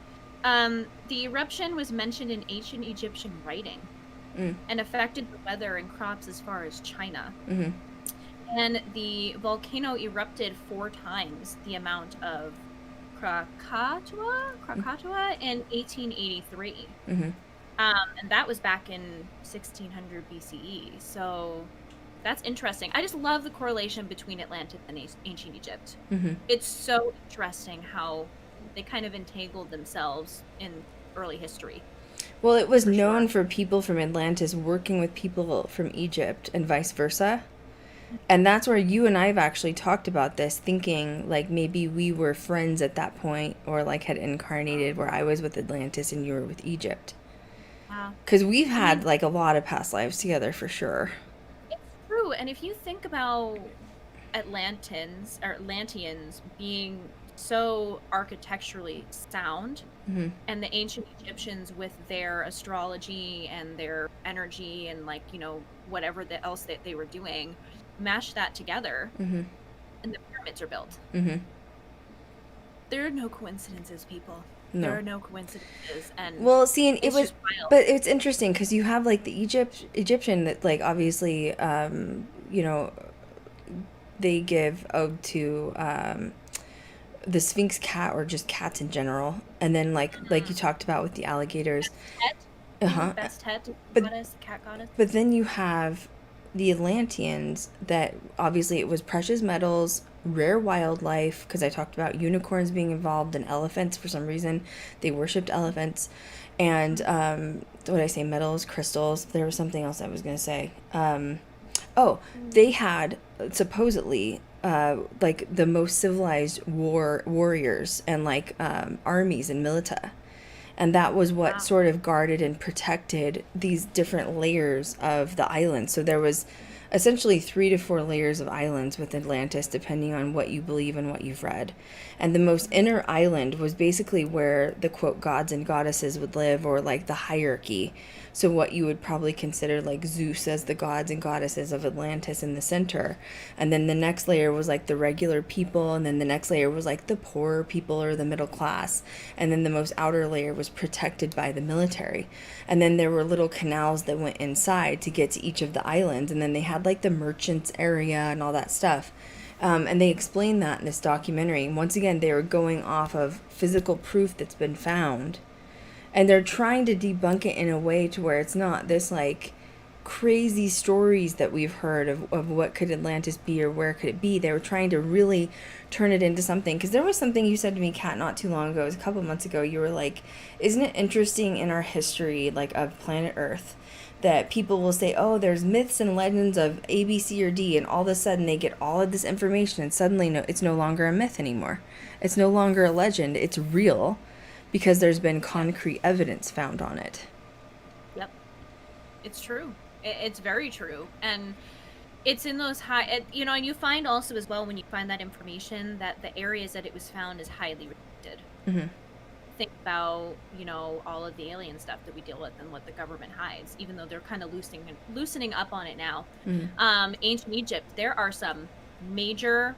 The eruption was mentioned in ancient Egyptian writing and affected the weather and crops as far as China. And the volcano erupted 4 times the amount of Krakatoa in 1883. And that was back in 1600 BCE. So that's interesting. I just love the correlation between Atlantis and ancient Egypt. It's so interesting how they kind of entangled themselves in early history. Well, it was known for people from Atlantis working with people from Egypt and vice versa. And that's where you and I have actually talked about this, thinking, like, maybe we were friends at that point, or, like, had incarnated where I was with Atlantis and you were with Egypt. Wow. Because we've had, like, a lot of past lives together, for sure. It's true. And if you think about Atlanteans being so architecturally sound, and the ancient Egyptians with their astrology and their energy and, like, you know, whatever else that they were doing, mash that together, and the pyramids are built. There are no coincidences, people. No. There are no coincidences. And well, see, and but it's interesting because you have, like, the Egyptian that, like, obviously, you know, they give ode to the Sphinx cat, or just cats in general, and then, like you talked about with the alligators. Best Het, goddess, the cat goddess. But then you have the Atlanteans that obviously it was precious metals, rare wildlife, because I talked about unicorns being involved, and elephants. For some reason they worshipped elephants. And what did I say? Metals, crystals. There was something else I was going to say. They had supposedly like the most civilized warriors and, like, armies and milita. And that was what Wow. sort of guarded and protected these different layers of the island. So there was essentially 3 to 4 layers of islands with Atlantis, depending on what you believe and what you've read. And the most inner island was basically where the quote gods and goddesses would live, or like the hierarchy. So what you would probably consider like Zeus as the gods and goddesses of Atlantis in the center. And then the next layer was like the regular people, and then the next layer was like the poorer people or the middle class. And then the most outer layer was protected by the military. And then there were little canals that went inside to get to each of the islands, and then they had like the merchants area and all that stuff. And they explained that in this documentary. And once again, they were going off of physical proof that's been found. And they're trying to debunk it in a way to where it's not this like crazy stories that we've heard of what could Atlantis be or where could it be. They were trying to really turn it into something. Because there was something you said to me, Kat, not too long ago. It was a couple months ago. You were like, isn't it interesting in our history, like of planet Earth, that people will say, oh, there's myths and legends of A, B, C, or D, and all of a sudden they get all of this information, and suddenly it's no longer a myth anymore. It's no longer a legend. It's real, because there's been concrete evidence found on it. Yep. It's true. It's very true. And it's in those high, you know, and you find also as well, when you find that information, that the areas that it was found is highly restricted. Mm-hmm. Think about, you know, all of the alien stuff that we deal with and what the government hides, even though they're kind of loosening up on it now. Mm-hmm. Ancient Egypt, there are some major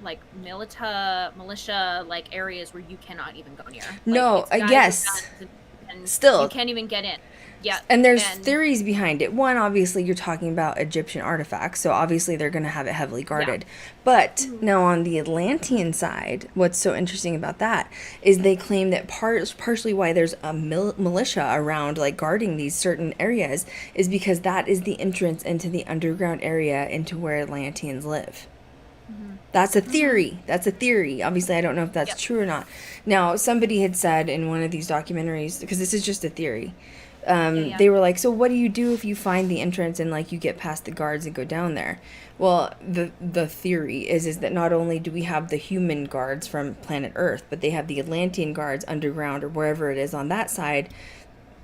like militia like areas where you cannot even go near. Like, No, it's guys yes. with guns and Still. you can't even get in. Yeah. And there's theories behind it. One, obviously, you're talking about Egyptian artifacts, so obviously they're going to have it heavily guarded. Yeah. But now on the Atlantean side, what's so interesting about that is they claim that partially why there's a militia around, like guarding these certain areas, is because that is the entrance into the underground area into where Atlanteans live. That's a theory. That's a theory. Obviously, I don't know if that's true or not. Now, somebody had said in one of these documentaries, because this is just a theory, they were like, so what do you do if you find the entrance and like you get past the guards and go down there? Well, the theory is that not only do we have the human guards from planet Earth, but they have the Atlantean guards underground or wherever it is on that side.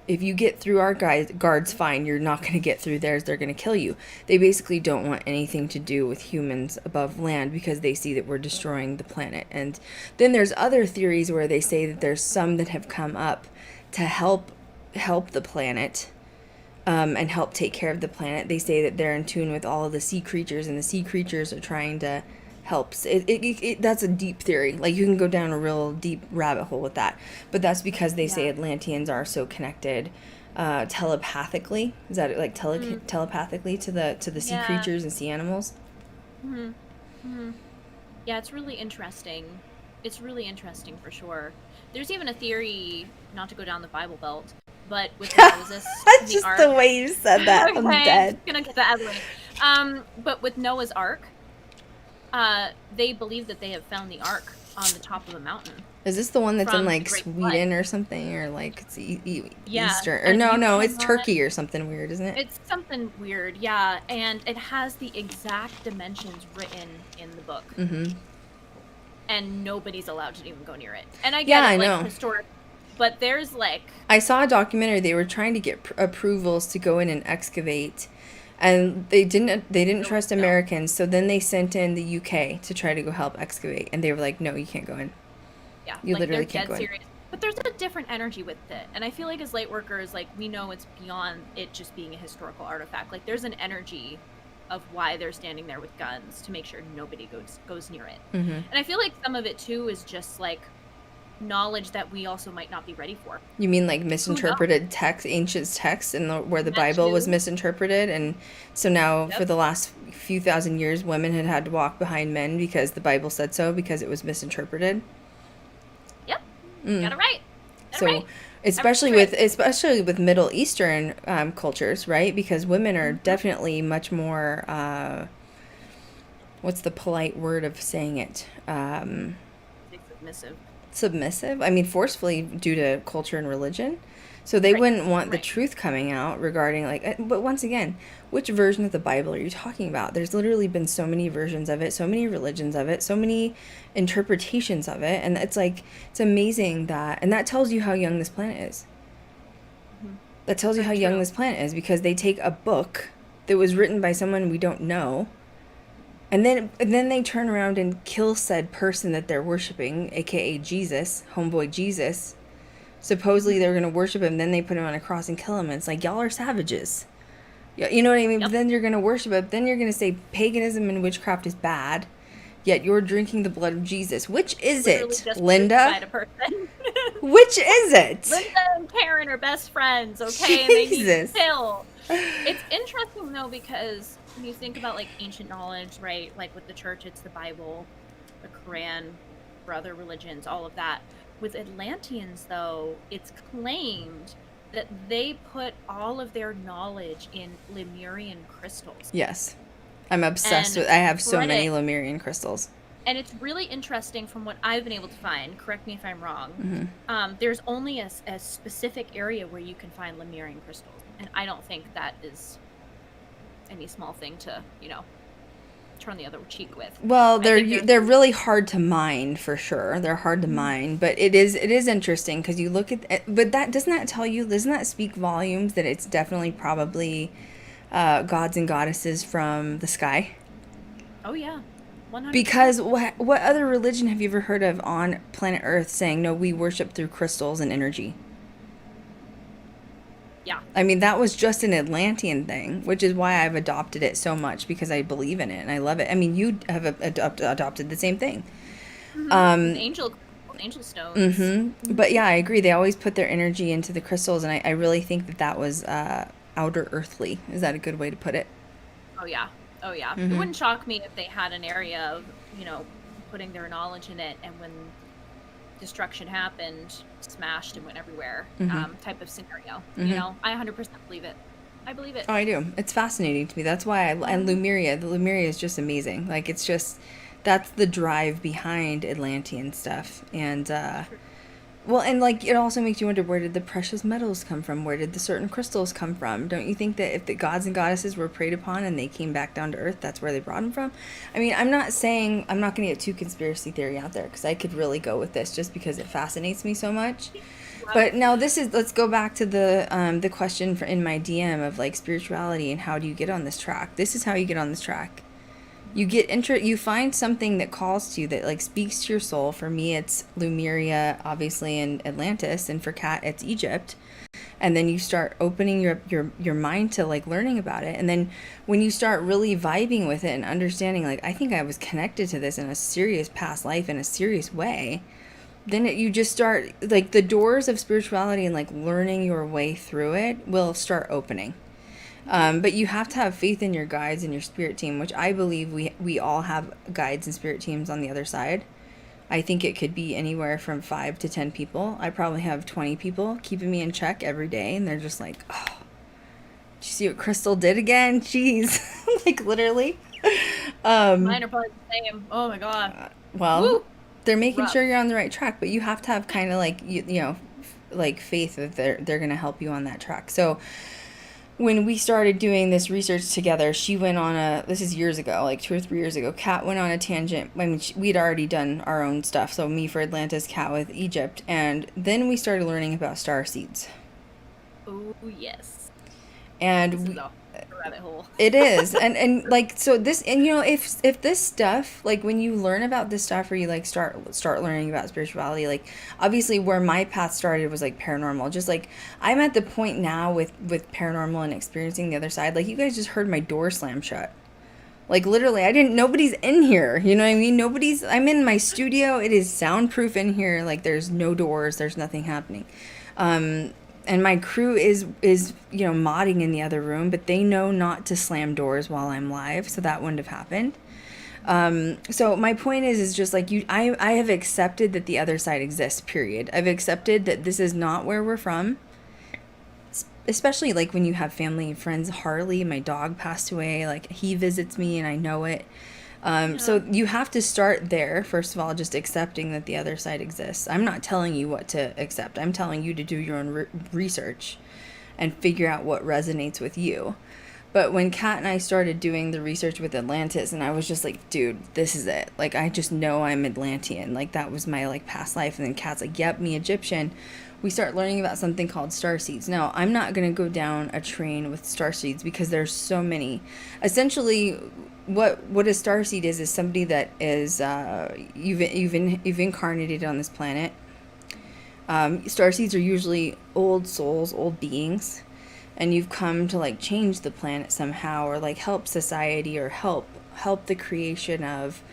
If you get through our guards, fine. You're not going to get through theirs. They're going to kill you. They basically don't want anything to do with humans above land because they see that we're destroying the planet. And then there's other theories where they say that there's some that have come up to help the planet and help take care of the planet. They say that they're in tune with all of the sea creatures, and the sea creatures are trying to help. That's a deep theory. Like, you can go down a real deep rabbit hole with that. But that's because they say Atlanteans are so connected telepathically. Is that like telepathically to the sea creatures and sea animals? Mm-hmm. Mm-hmm. Yeah, it's really interesting. It's really interesting for sure. There's even a theory, not to go down the Bible Belt, but with Moses and just the Ark. The way you said that, okay, I'm dead. I'm gonna get that out of the way. But with Noah's Ark, they believe that they have found the Ark on the top of a mountain. Is this the one that's in From like the Great Sweden Flood. or something, or like it's Yeah, Eastern? Or and you no, can it's Turkey or something weird, isn't it? It's something weird, yeah, and it has the exact dimensions written in the book. Mm-hmm. And nobody's allowed to even go near it. And I get Yeah, it, I like, know. historic, but there's like... I saw a documentary. They were trying to get approvals to go in and excavate, and they didn't trust Americans. So then they sent in the UK to try to go help excavate, and they were like, "No, you can't go in. Yeah, You like, literally they're can't dead go in." serious. But there's a different energy with it. And I feel like as light workers, like, we know it's beyond it just being a historical artifact. Like, there's an energy of why they're standing there with guns to make sure nobody goes near it. Mm-hmm. And I feel like some of it, too, is just, like, knowledge that we also might not be ready for. You mean like misinterpreted text, ancient texts, where the That Bible was too. misinterpreted, and so now Yep. for the last few thousand years, women had to walk behind men because the Bible said so, because it was misinterpreted. Yep. Got it right. Got So, it right. especially with Middle Eastern cultures, right? Because women are Mm-hmm. definitely much more. What's the polite word of saying it? Submissive. Submissive. I mean, forcefully due to culture and religion. So they Right, wouldn't want the right. truth coming out regarding but once again, which version of the Bible are you talking about? There's literally been so many versions of it, so many religions of it, so many interpretations of it, and it's like it's amazing that, and that tells you how young this planet is. That tells you how Very young true. this planet is, because they take a book that was written by someone we don't know, and then they turn around and kill said person that they're worshiping, aka Jesus, homeboy Jesus. Supposedly they were going to worship him, then they put him on a cross and kill him. And it's like, y'all are savages. You know what I mean? Yep. But then you're going to worship him. Then you're going to say paganism and witchcraft is bad. Yet you're drinking the blood of Jesus. Which is Literally it, just Linda? crucified a person. Which is it? Linda and Karen are best friends, okay? And they need Jesus. to kill. It's interesting though, because when you think about like ancient knowledge, right? Like with the church, it's the Bible, the Quran, for other religions, all of that. With Atlanteans, though, it's claimed that they put all of their knowledge in Lemurian crystals. Yes. I'm obsessed And with, I have so spread many it. Lemurian crystals. And it's really interesting from what I've been able to find. Correct me if I'm wrong. Mm-hmm. There's only a specific area where you can find Lemurian crystals. And I don't think that is any small thing to, turn the other cheek with. Well, I think they're really hard to mine, for sure. They're hard to mine, but it is interesting because you look at it, but doesn't that speak volumes that it's definitely probably gods and goddesses from the sky? Oh yeah, 100%. Because what other religion have you ever heard of on planet Earth saying, no, we worship through crystals and energy? Yeah. I mean, that was just an Atlantean thing, which is why I've adopted it so much, because I believe in it and I love it. I mean, you have adopted the same thing. Angel stones. Mm-hmm. But yeah, I agree. They always put their energy into the crystals, and I really think that was outer earthly. Is that a good way to put it? Oh yeah. Mm-hmm. It wouldn't shock me if they had an area of, putting their knowledge in it, and when destruction happened, smashed and went everywhere, type of scenario. I 100% believe it. I believe it. Oh, I do. It's fascinating to me. That's why and Lemuria. The Lemuria is just amazing. Like, it's just, that's the drive behind Atlantean stuff. And, well, and like, it also makes you wonder, where did the precious metals come from? Where did the certain crystals come from? Don't you think that if the gods and goddesses were preyed upon and they came back down to earth, that's where they brought them from? I mean, I'm not going to get too conspiracy theory out there, because I could really go with this just because it fascinates me so much. But now let's go back to the question in my DM of like spirituality and how do you get on this track. This is how you get on this track. You find something that calls to you, that like speaks to your soul. For me, it's Lemuria, obviously, and Atlantis, and for Kat, it's Egypt. And then you start opening your mind to like learning about it. And then when you start really vibing with it and understanding, like, I think I was connected to this in a serious past life in a serious way, then you just start, like, the doors of spirituality and like learning your way through it will start opening. But you have to have faith in your guides and your spirit team, which I believe we all have guides and spirit teams on the other side. I think it could be anywhere from 5 to 10 people. I probably have 20 people keeping me in check every day, and they're just like, oh, did you see what Krystal did again? Jeez. Like, literally. Mine are probably the same. Oh my god. Well, Woo! they're making Rough. sure you're on the right track, but you have to have kind of like, like faith that they're going to help you on that track. So when we started doing this research together, she went on this is years ago, like 2 or 3 years ago, Kat went on a tangent. I mean, we'd already done our own stuff. So me for Atlantis, Kat with Egypt. And then we started learning about star seeds. Oh yes. And This is a rabbit hole. it is. And like, so this, and if this stuff, like when you learn about this stuff, or you like start learning about spirituality, like obviously where my path started was like paranormal. Just like, I'm at the point now with paranormal and experiencing the other side. Like, you guys just heard my door slam shut. Like, literally, nobody's in here. You know what I mean? I'm in my studio. It is soundproof in here. Like, there's no doors. There's nothing happening. And my crew is modding in the other room, but they know not to slam doors while I'm live, so that wouldn't have happened. So my point is just like, I have accepted that the other side exists, period. I've accepted that this is not where we're from. Especially like when you have family and friends. Harley, my dog, passed away. Like, he visits me and I know it. So you have to start there, first of all, just accepting that the other side exists. I'm not telling you what to accept. I'm telling you to do your own research and figure out what resonates with you. But when Kat and I started doing the research with Atlantis, and I was just like, dude, this is it. Like, I just know I'm Atlantean. Like, that was my, like, past life. And then Kat's like, yep, me Egyptian. We start learning about something called starseeds. Now, I'm not going to go down a train with starseeds because there's so many. Essentially, what a starseed is somebody that is, you've incarnated on this planet. Starseeds are usually old souls, old beings. And you've come to like change the planet somehow, or like help society, or help the creation of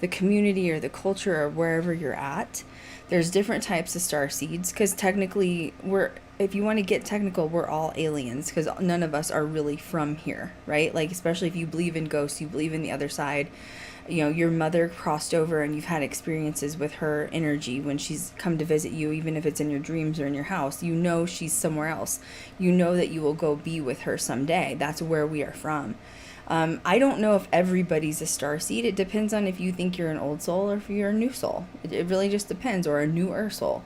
the community or the culture or wherever you're at. There's different types of star seeds, because technically if you want to get technical, we're all aliens, because none of us are really from here, right? Like, especially if you believe in ghosts, you believe in the other side. You know, your mother crossed over and you've had experiences with her energy when she's come to visit you, even if it's in your dreams or in your house. You know she's somewhere else. You know that you will go be with her someday. That's where we are from. I don't know if everybody's a starseed. It depends on if you think you're an old soul or if you're a new soul. It really just depends, or a newer soul.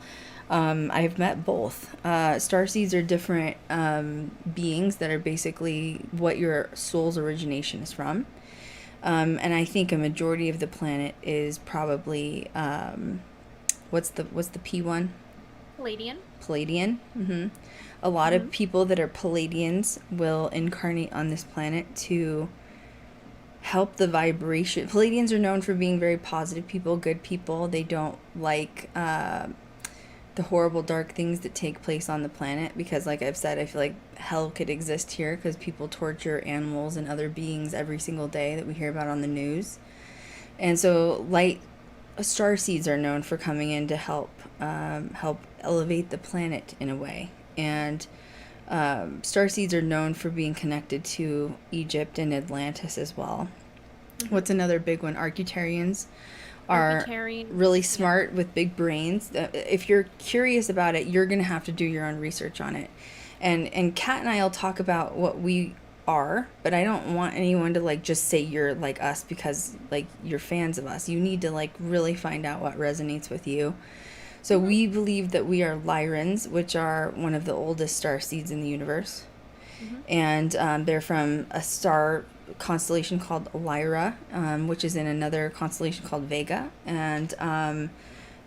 I've met both. Starseeds are different beings that are basically what your soul's origination is from. And I think a majority of the planet is probably, what's the P one? Palladian. Palladian. Mm-hmm. A lot of people that are Palladians will incarnate on this planet to help the vibration. Palladians are known for being very positive people, good people. They don't like the horrible dark things that take place on the planet, because like I've said, I feel like hell could exist here because people torture animals and other beings every single day that we hear about on the news. And so light star seeds are known for coming in to help elevate the planet in a way. And star seeds are known for being connected to Egypt and Atlantis as well. What's another big one? Arcturians are really smart with big brains. If you're curious about it, you're going to have to do your own research on it. And Kat and I will talk about what we are, but I don't want anyone to like just say you're like us because like you're fans of us. You need to like really find out what resonates with you. So we believe that we are Lyrans, which are one of the oldest star seeds in the universe. And they're from a star constellation called Lyra, which is in another constellation called Vega. And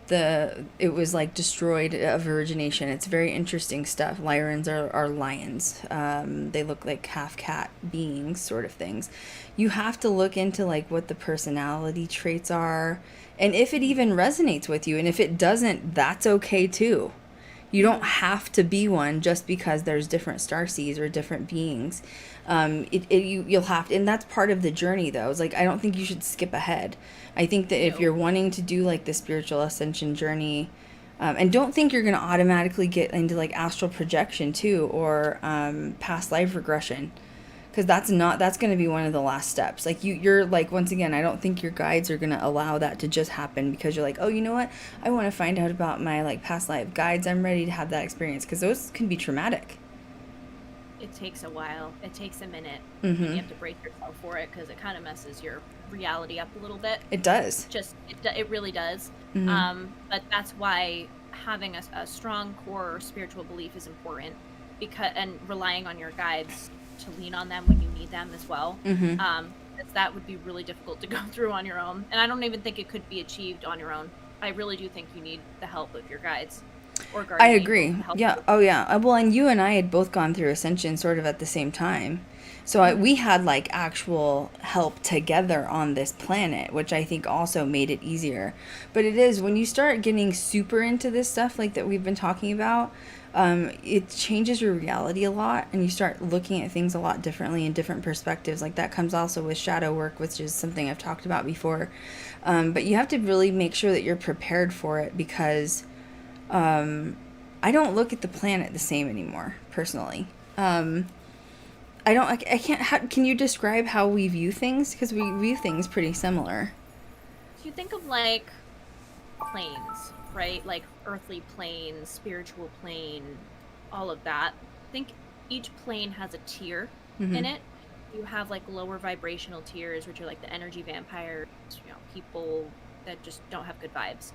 it was like destroyed of origination. It's very interesting stuff. Lyrans are lions. They look like half cat beings, sort of things. You have to look into like what the personality traits are, and if it even resonates with you. And if it doesn't, that's okay too. You don't have to be one just because there's different starseeds or different beings. You'll have to, and that's part of the journey though. It's like, I don't think you should skip ahead. I think that if you're wanting to do like the spiritual ascension journey, and don't think you're going to automatically get into like astral projection too, or past life regression, because that's going to be one of the last steps. Like you're like, once again, I don't think your guides are going to allow that to just happen because you're like, oh, you know what? I want to find out about my like past life. Guides, I'm ready to have that experience, because those can be traumatic. It takes a while. It takes a minute. And you have to break yourself for it, because it kind of messes your reality up a little bit. It does. It really does. But that's why having a strong core spiritual belief is important, and relying on your guides to lean on them when you need them as well. That would be really difficult to go through on your own. And I don't even think it could be achieved on your own. I really do think you need the help of your guides. I agree. Yeah. Oh, yeah. Well, and you and I had both gone through Ascension sort of at the same time. So we had like actual help together on this planet, which I think also made it easier. But it is, when you start getting super into this stuff like that we've been talking about, it changes your reality a lot, and you start looking at things a lot differently in different perspectives. Like that comes also with shadow work, which is something I've talked about before. But you have to really make sure that you're prepared for it, because I don't look at the planet the same anymore, personally. I can't, can you describe how we view things? Because we view things pretty similar. So you think of like planes, right? Like earthly plane, spiritual plane, all of that. I think each plane has a tier in it. You have like lower vibrational tiers, which are like the energy vampires, people that just don't have good vibes.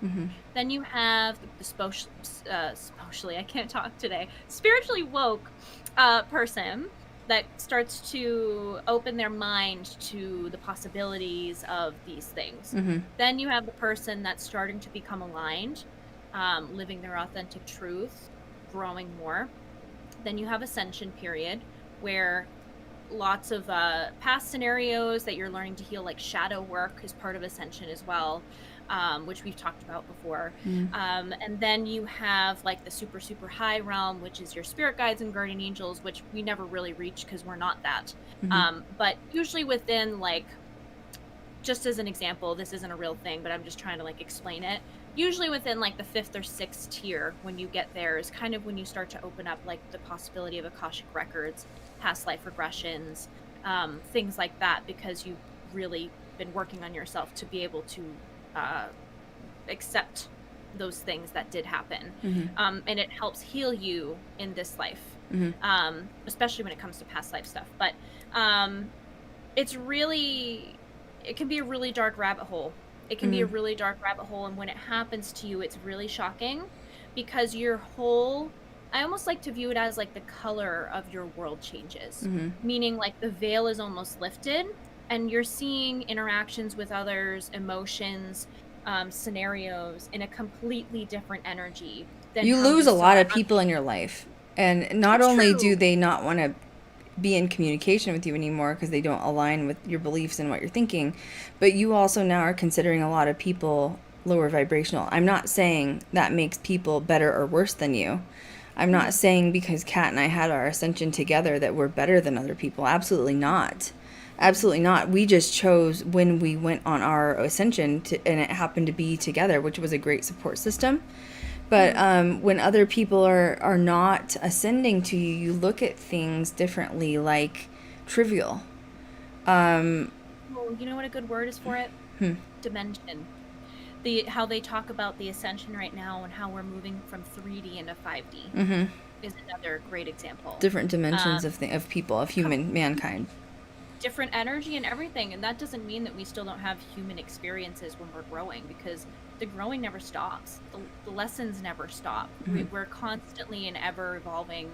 Then you have the socially, I can't talk today, spiritually woke person that starts to open their mind to the possibilities of these things. Then you have the person that's starting to become aligned, living their authentic truth, growing more. Then you have ascension period, where lots of past scenarios that you're learning to heal, like shadow work is part of ascension as well, which we've talked about before. And then you have like the super high realm, which is your spirit guides and guardian angels, which we never really reach because we're not that. But usually within, like, just as an example, this isn't a real thing, but I'm just trying to like explain it. Usually within like the 5th or 6th tier, when you get there, is kind of when you start to open up like the possibility of Akashic records, past life regressions, things like that, because you've really been working on yourself to be able to accept those things that did happen. And it helps heal you in this life, especially when it comes to past life stuff. But it can be a really dark rabbit hole. It can be a really dark rabbit hole, and when it happens to you, it's really shocking, because your whole, I almost like to view it as like the color of your world changes, meaning like the veil is almost lifted, and you're seeing interactions with others, emotions, scenarios in a completely different energy. You lose a lot of people in your life, and not only do they not want to be in communication with you anymore because they don't align with your beliefs and what you're thinking, but you also now are considering a lot of people lower vibrational. I'm not saying that makes people better or worse than you. I'm not saying because Kat and I had our ascension together that we're better than other people. Absolutely not. Absolutely not. We just chose when we went on our ascension and it happened to be together, which was a great support system. But when other people are not ascending to you, you look at things differently, like trivial. Well, you know what a good word is for it? Dimension. How they talk about the ascension right now and how we're moving from 3D into 5D is another great example. Different dimensions of people, of mankind. Different energy and everything, and that doesn't mean that we still don't have human experiences when we're growing, because the growing never stops. The lessons never stop. We're constantly an ever-evolving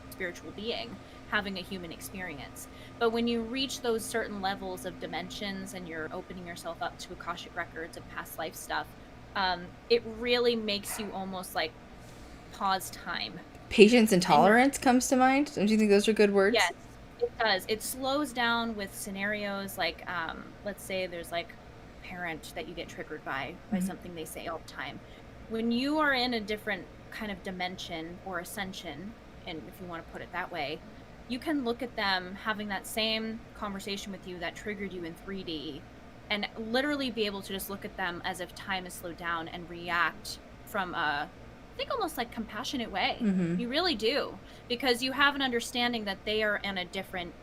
spiritual being having a human experience. But when you reach those certain levels of dimensions and you're opening yourself up to Akashic records and past life stuff, it really makes you almost like pause time. Patience and tolerance comes to mind. Don't you think those are good words? Yes. It does. It slows down with scenarios like, let's say there's like a parent that you get triggered by something they say all the time. When you are in a different kind of dimension or ascension, and if you want to put it that way, you can look at them having that same conversation with you that triggered you in 3D and literally be able to just look at them as if time is slowed down and react from a, I think, almost like compassionate way. You really do, because you have an understanding that they are in a different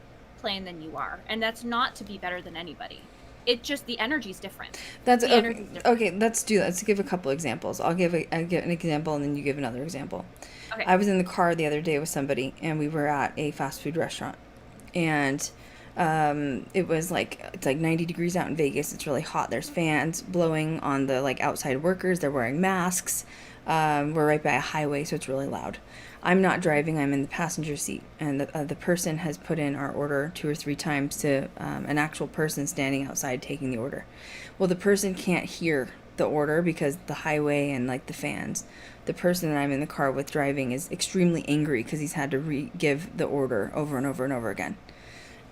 plane than you are, and that's not to be better than anybody. It just, the energy's different. That's okay. Okay, let's do that. Let's give a couple examples. I'll give an example, and then you give another example. Okay. I was in the car the other day with somebody, and we were at a fast food restaurant, and it was like, it's like 90 degrees out in Vegas. It's really hot. There's fans blowing on the like outside workers. They're wearing masks. We're right by a highway, so it's really loud. I'm not driving. I'm in the passenger seat, and the person has put in our order 2 or 3 times to an actual person standing outside taking the order. Well, the person can't hear the order because the highway and like the fans. The person that I'm in the car with driving is extremely angry because he's had to give the order over and over and over again.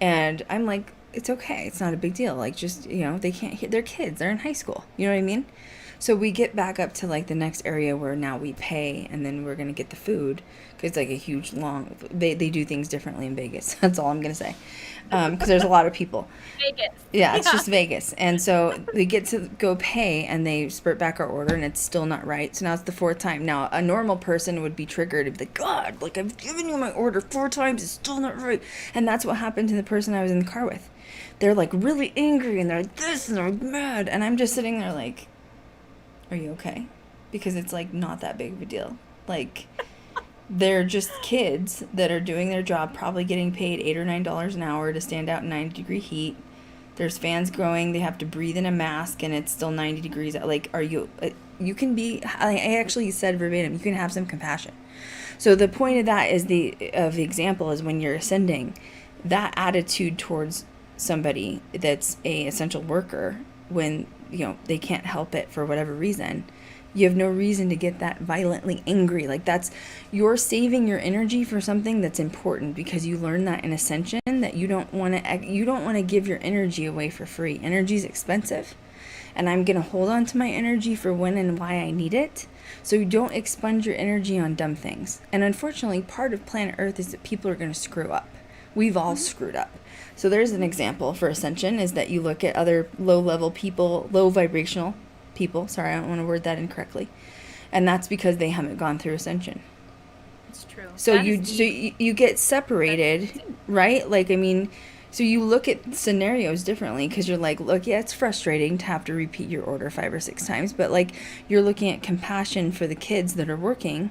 And I'm like, it's okay. It's not a big deal. Like, just, they can't hear. They're kids. They're in high school. You know what I mean? So we get back up to like the next area where now we pay, and then we're going to get the food, because it's like a huge long, they do things differently in Vegas. That's all I'm going to say. Because there's a lot of people. Vegas. Yeah, it's just Vegas. And so we get to go pay, and they spurt back our order, and it's still not right. So now it's the 4th time. Now a normal person would be triggered and be like, God, like, I've given you my order 4 times, it's still not right. And that's what happened to the person I was in the car with. They're like really angry, and they're like this, and they're like mad. And I'm just sitting there like, are you okay? Because it's like not that big of a deal. Like, They're just kids that are doing their job, probably getting paid $8 or $9 an hour to stand out in 90-degree heat. There's fans growing. They have to breathe in a mask, and it's still 90 degrees. Like, are you? You can be. I actually said verbatim. You can have some compassion. So the point of that is the example is when you're ascending, that attitude towards somebody that's a essential worker, when they can't help it for whatever reason, you have no reason to get that violently angry. Like, you're saving your energy for something that's important, because you learn that in Ascension that you don't want to give your energy away for free. Energy's expensive, and I'm going to hold on to my energy for when and why I need it. So you don't expunge your energy on dumb things. And unfortunately, part of planet Earth is that people are going to screw up. We've all screwed up. So there's an example for Ascension, is that you look at other low-level people, low vibrational people. Sorry, I don't want to word that incorrectly. And that's because they haven't gone through Ascension. It's true. So you get separated, right? Like, I mean, so you look at scenarios differently, because you're like, look, yeah, it's frustrating to have to repeat your order 5 or 6 times, but like, you're looking at compassion for the kids that are working,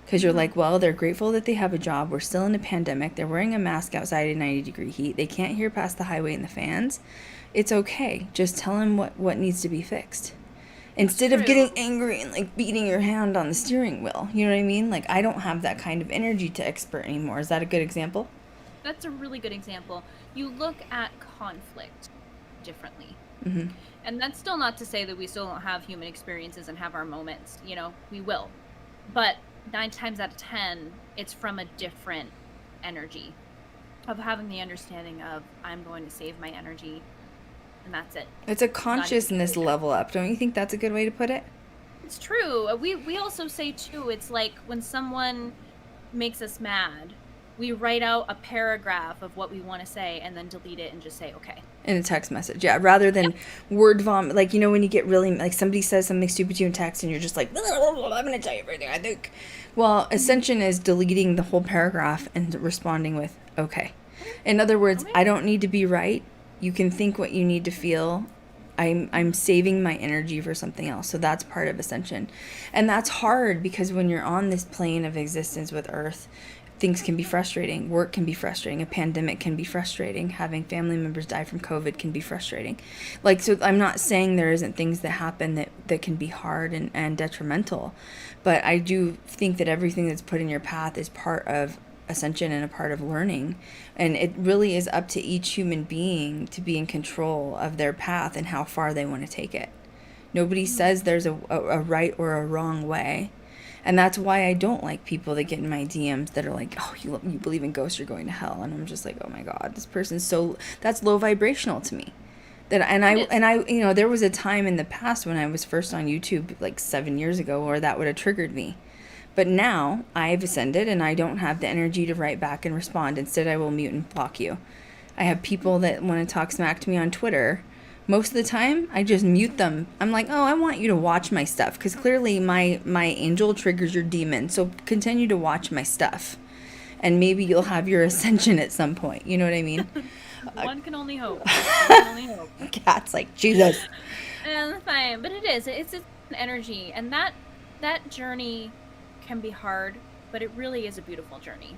because you're like, well, they're grateful that they have a job. We're still in a pandemic. They're wearing a mask outside in 90-degree heat. They can't hear past the highway and the fans. It's okay. Just tell them what needs to be fixed. Instead of getting angry and like beating your hand on the steering wheel. You know what I mean? Like, I don't have that kind of energy to expert anymore. Is that a good example? That's a really good example. You look at conflict differently. Mm-hmm. And that's still not to say that we still don't have human experiences and have our moments. We will. But 9 times out of 10, it's from a different energy of having the understanding of, I'm going to save my energy, and that's it. It's a consciousness level up. Don't you think that's a good way to put it? It's true. We also say, too, it's like when someone makes us mad, we write out a paragraph of what we want to say and then delete it and just say, okay. In a text message, yeah, rather than word vomit. Like, when you get really, like, somebody says something stupid to you in text and you're just like, I'm going to tell you everything I think. Well, Ascension is deleting the whole paragraph and responding with, okay. In other words, I don't need to be right. You can think what you need to feel. I'm saving my energy for something else. So that's part of Ascension. And that's hard, because when you're on this plane of existence with Earth, things can be frustrating. Work can be frustrating. A pandemic can be frustrating. Having family members die from COVID can be frustrating. Like, so I'm not saying there isn't things that happen that can be hard and detrimental. But I do think that everything that's put in your path is part of Ascension and a part of learning. And it really is up to each human being to be in control of their path and how far they want to take it. Nobody says there's a right or a wrong way. And that's why I don't like people that get in my DMs that are like, oh, you believe in ghosts, you're going to hell. And I'm just like, oh my God, this person's that's low vibrational to me. I there was a time in the past when I was first on YouTube, like 7 years ago, where that would have triggered me. But now I've ascended and I don't have the energy to write back and respond. Instead, I will mute and block you. I have people that want to talk smack to me on Twitter. Most of the time, I just mute them. I'm like, oh, I want you to watch my stuff, because clearly my angel triggers your demon. So continue to watch my stuff, and maybe you'll have your ascension at some point. You know what I mean? One can only hope. Cat's like, Jesus. And fine, but it's an energy, and that journey can be hard, but it really is a beautiful journey.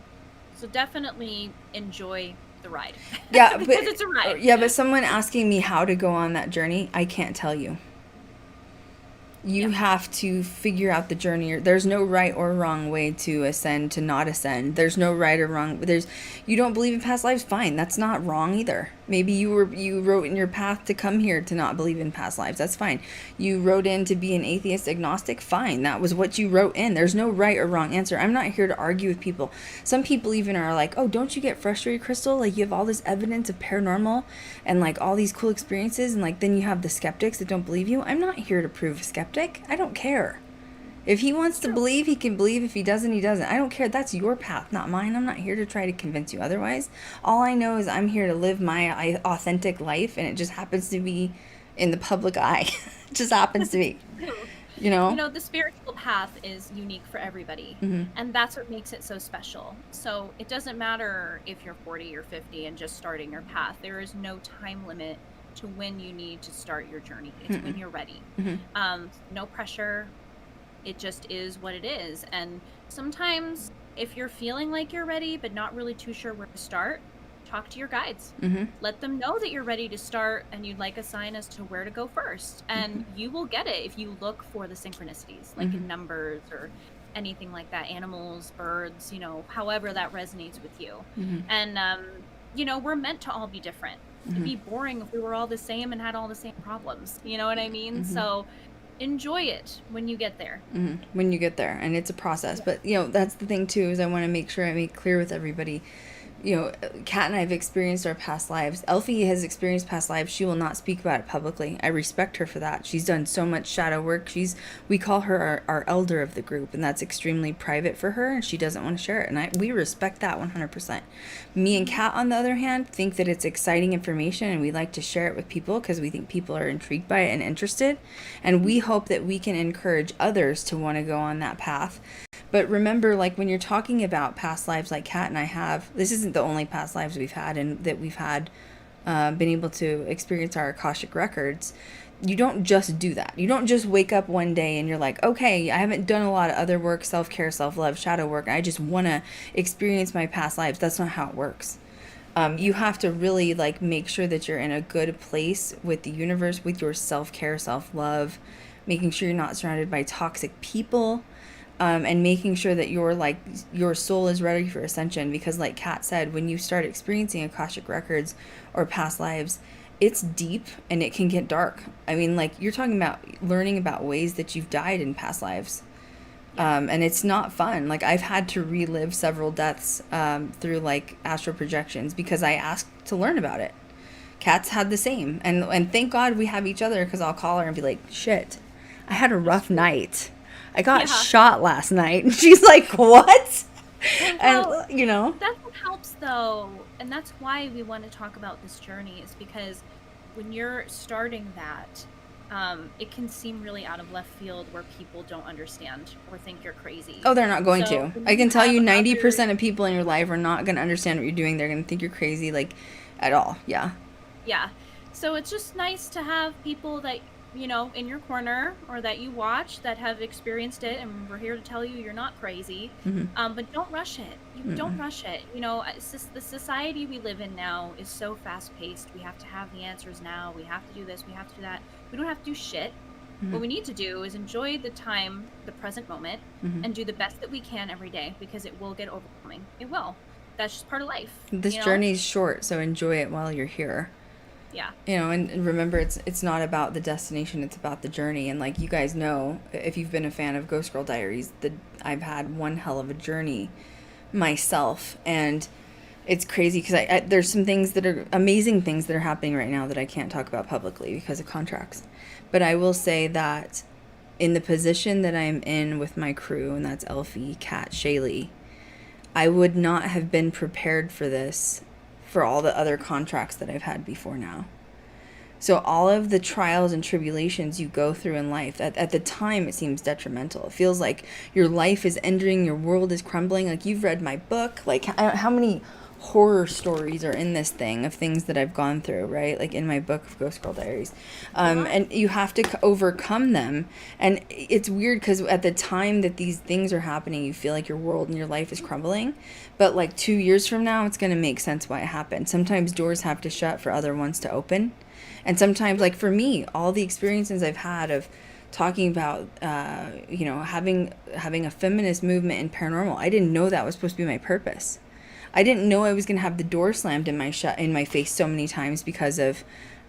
So definitely enjoy the ride. Yeah, because it's a ride. Yeah, but someone asking me how to go on that journey, I can't tell you. You have to figure out the journey. There's no right or wrong way to ascend, to not ascend. There's no right or wrong. You don't believe in past lives, fine. That's not wrong either. Maybe you wrote in your path to come here to not believe in past lives. That's fine. You wrote in to be an atheist agnostic, fine. That was what you wrote in. There's no right or wrong answer. I'm not here to argue with people. Some people even are like, oh, don't you get frustrated, Krystal? Like, you have all this evidence of paranormal and like all these cool experiences, and like then you have the skeptics that don't believe you. I'm not here to prove a skeptic. I don't care. If he wants to believe, he can believe. If he doesn't, he doesn't. I don't care. That's your path, not mine. I'm not here to try to convince you otherwise. All I know is I'm here to live my authentic life, and it just happens to be in the public eye. It just happens to be. You know, the spiritual path is unique for everybody, and that's what makes it so special. So it doesn't matter if you're 40 or 50 and just starting your path. There is no time limit to when you need to start your journey. It's when you're ready. No pressure. It just is what it is. And sometimes if you're feeling like you're ready but not really too sure where to start, talk to your guides. Let them know that you're ready to start and you'd like a sign as to where to go first. And you will get it if you look for the synchronicities, like in numbers or anything like that, animals, birds, however that resonates with you. And, we're meant to all be different. It'd be boring if we were all the same and had all the same problems. You know what I mean? So enjoy it when you get there. When you get there, and it's a process. But that's the thing too, is I want to make sure I make clear with everybody, Kat and I have experienced our past lives. Elfie has experienced past lives. She will not speak about it publicly. I respect her for that. She's done so much shadow work. We call her our elder of the group, and that's extremely private for her, and she doesn't want to share it. And we respect that 100%. Me and Kat, on the other hand, think that it's exciting information, and we like to share it with people because we think people are intrigued by it and interested. And we hope that we can encourage others to want to go on that path. But remember, like, when you're talking about past lives like Kat and I have, this isn't the only past lives we've had, and that we've had been able to experience our Akashic records. You don't just do that. You don't just wake up one day and you're like, okay, I haven't done a lot of other work, self-care, self-love, shadow work. I just want to experience my past lives. That's not how it works. You have to really, like, make sure that you're in a good place with the universe, with your self-care, self-love, making sure you're not surrounded by toxic people. And making sure that your soul is ready for ascension, because like Kat said, when you start experiencing Akashic records or past lives, it's deep and it can get dark. I mean, like, you're talking about learning about ways that you've died in past lives. And it's not fun. Like, I've had to relive several deaths through like astral projections because I asked to learn about it. Kat's had the same. And thank God we have each other, because I'll call her and be like, shit, I had a rough night. I got shot last night. And she's like, what? Well, and, That's what helps, though. And that's why we want to talk about this journey, is because when you're starting that, it can seem really out of left field where people don't understand or think you're crazy. Oh, they're not going to. I can tell you 90% of people in your life are not going to understand what you're doing. They're going to think you're crazy, like, at all. Yeah. Yeah. So it's just nice to have people that, in your corner, or that you watch, that have experienced it, and we're here to tell you you're not crazy. But don't rush it. Don't rush it. It's just the society we live in now is so fast-paced. We have to have the answers now. We have to do this. We have to do that. We don't have to do shit. What we need to do is enjoy the time, the present moment, and do the best that we can every day, because it will get overwhelming. It will. That's just part of life. This journey is short, so enjoy it while you're here. Yeah. And remember, it's not about the destination, it's about the journey. And like you guys know, if you've been a fan of Ghost Girl Diaries, I've had one hell of a journey myself. And it's crazy because there's some things that are amazing things that are happening right now that I can't talk about publicly because of contracts. But I will say that in the position that I'm in with my crew, and that's Elfie, Kat, Shaylee, I would not have been prepared for this for all the other contracts that I've had before now. So all of the trials and tribulations you go through in life, at the time it seems detrimental. It feels like your life is ending, your world is crumbling. Like, you've read my book. Like, how many horror stories are in this thing of things that I've gone through, right? Like in my book of Ghost Girl Diaries. And you have to overcome them. And it's weird because at the time that these things are happening, you feel like your world and your life is crumbling. But like 2 years from now, it's going to make sense why it happened. Sometimes doors have to shut for other ones to open. And sometimes, like for me, all the experiences I've had of talking about, having a feminist movement in paranormal, I didn't know that was supposed to be my purpose. I didn't know I was going to have the door slammed in my face so many times because of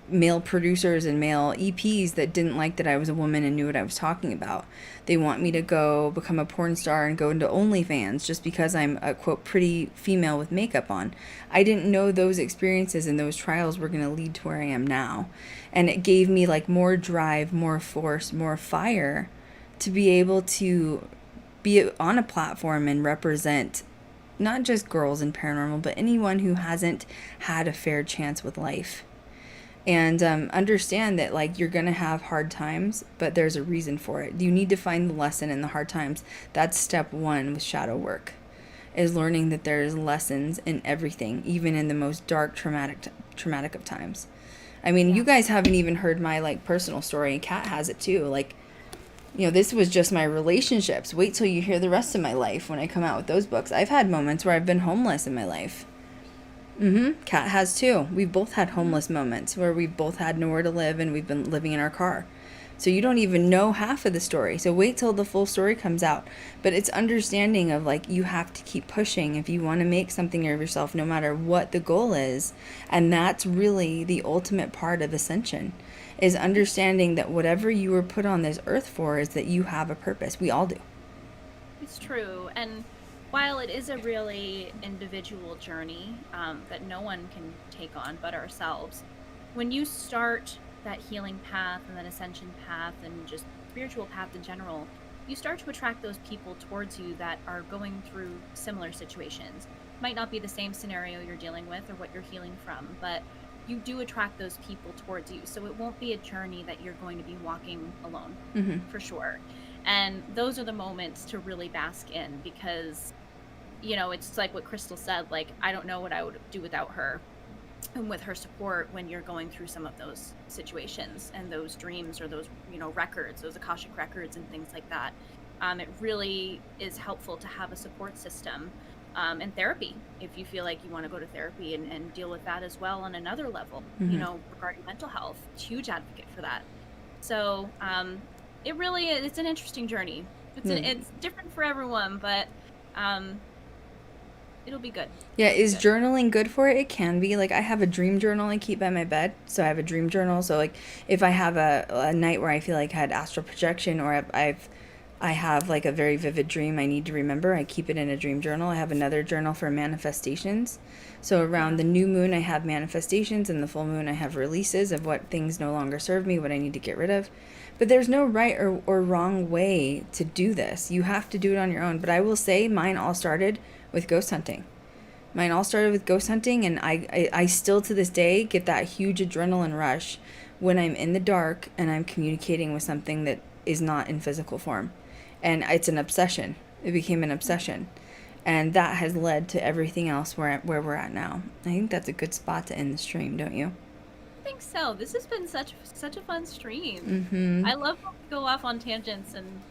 male producers and male EPs that didn't like that I was a woman and knew what I was talking about. They want me to go become a porn star and go into OnlyFans just because I'm a, quote, pretty female with makeup on. I didn't know those experiences and those trials were going to lead to where I am now. And it gave me like more drive, more force, more fire to be able to be on a platform and represent not just girls in paranormal, but anyone who hasn't had a fair chance with life. And understand that, like, you're going to have hard times, but there's a reason for it. You need to find the lesson in the hard times. That's step one with shadow work, is learning that there's lessons in everything, even in the most dark, traumatic of times. I mean, you guys haven't even heard my, like, personal story. Kat has it, too. Like, You know, this was just my relationships. Wait till you hear the rest of my life when I come out with those books. I've had moments where I've been homeless in my life. Kat has too. We've both had homeless moments where we've both had nowhere to live and we've been living in our car. So you don't even know half of the story. So wait till the full story comes out. But it's understanding of like, you have to keep pushing if you want to make something of yourself, no matter what the goal is. And that's really the ultimate part of ascension, is understanding that whatever you were put on this earth for is that you have a purpose. We all do. It's true. And while it is a really individual journey that no one can take on but ourselves, when you start that healing path and that ascension path and just spiritual path in general, you start to attract those people towards you that are going through similar situations. Might not be the same scenario you're dealing with or what you're healing from, but you do attract those people towards you. So it won't be a journey that you're going to be walking alone, for sure. And those are the moments to really bask in, because, you know, it's like what Krystal said, like, I don't know what I would do without her and with her support when you're going through some of those situations and those dreams or those, you know, records, those Akashic records and things like that. It really is helpful to have a support system. And therapy, if you feel like you want to go to therapy and deal with that as well on another level, you know, regarding mental health. Huge advocate for that. So it really is, it's an interesting journey. It's different for everyone, but it'll be good. Yeah, is journaling good for it? It can be. Like, I have a dream journal I keep by my bed. So I have a dream journal. So, like, if I have a night where I feel like I had astral projection, or I have like a very vivid dream I need to remember, I keep it in a dream journal. I have another journal for manifestations. So around the new moon, I have manifestations, and the full moon, I have releases of what things no longer serve me, what I need to get rid of. But there's no right or wrong way to do this. You have to do it on your own. But I will say mine all started with ghost hunting. Mine all started with ghost hunting, and I still to this day get that huge adrenaline rush when I'm in the dark and I'm communicating with something that is not in physical form. And it's an obsession. It became an obsession. And that has led to everything else where we're at now. I think that's a good spot to end the stream, don't you? I think so. This has been such a fun stream. I love when we go off on tangents and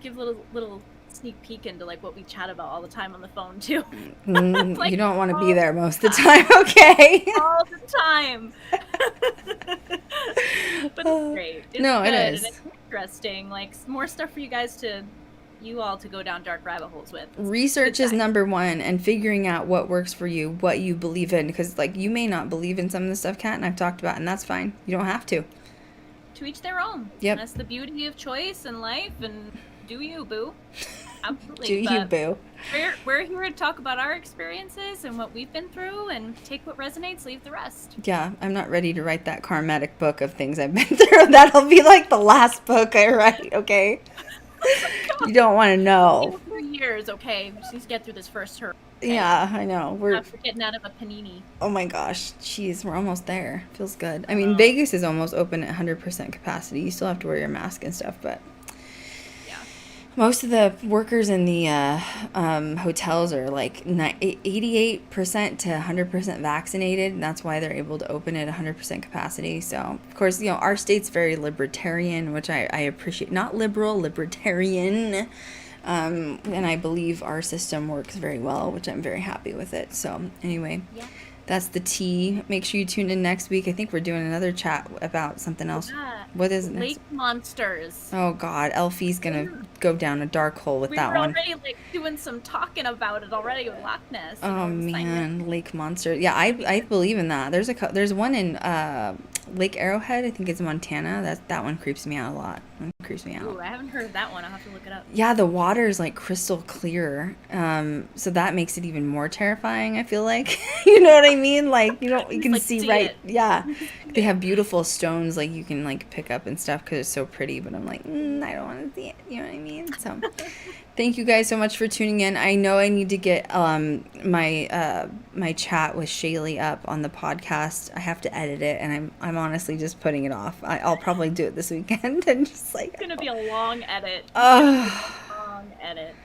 give little sneak peek into like what we chat about all the time on the phone too. Like, you don't want to be there most of the time, okay? All the time. But it's great. It's No, good, it is. And it's interesting. Like, more stuff for you all to go down dark rabbit holes with. Research is number one, and figuring out what works for you, what you believe in, because like you may not believe in some of the stuff Kat and I've talked about, and that's fine. You don't have to. To each their own. Yep. That's the beauty of choice and life, and do you, boo. Absolutely. Do you, boo. We're here to talk about our experiences and what we've been through, and take what resonates, leave the rest. Yeah, I'm not ready to write that karmatic book of things I've been through. That'll be like the last book I write, okay? You don't want to know. 3 years, okay. We just need to get through this first hurdle. Okay? Yeah, I know. We're Not for getting out of a panini. Oh my gosh, jeez, we're almost there. Feels good. I mean, Vegas is almost open at 100% capacity. You still have to wear your mask and stuff, but Yeah. most of the workers in the hotels are like 88% to 100% vaccinated, and that's why they're able to open at 100% capacity. So, of course, you know, our state's very libertarian, which I appreciate. Not liberal, libertarian. And I believe our system works very well, which I'm very happy with it. So, anyway. Yeah. That's the tea. Make sure you tune in next week. I think we're doing another chat about something else. Yeah. What is it next? Lake monsters. Oh God, Elfie's gonna go down a dark hole with We that were one. already like doing some talking about it already with Loch Ness. Oh it's like, man, lake monster. Yeah, I believe in that. There's one in Lake Arrowhead. I think it's Montana. That one creeps me out a lot. It creeps me out. Ooh, I haven't heard of that one. I'll have to look it up. Yeah, the water is like crystal clear. So that makes it even more terrifying, I feel like. You know what I mean? Like you can like, see see right. it. Yeah. They have beautiful stones like you can like pick up and stuff because it's so pretty, but I'm like, I don't want to see it. You know what I mean? So thank you guys so much for tuning in. I know I need to get my chat with Shaylee up on the podcast. I have to edit it, and I'm honestly just putting it off. I'll probably do it this weekend and just like It's gonna be a long edit. long edit.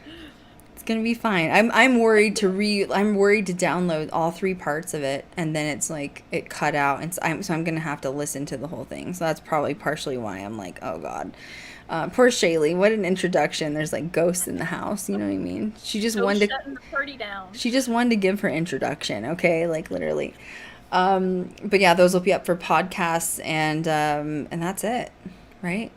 It's gonna be fine. I'm worried to download all 3 parts of it, and then it's like it cut out, and so I'm gonna have to listen to the whole thing. So that's probably partially why I'm like, oh God. Poor Shaylee. What an introduction. There's like ghosts in the house. You know what I mean? She just So wanted to. shutting the party down. She just wanted to give her introduction. Okay, like literally. But yeah, those will be up for podcasts, and that's it, right?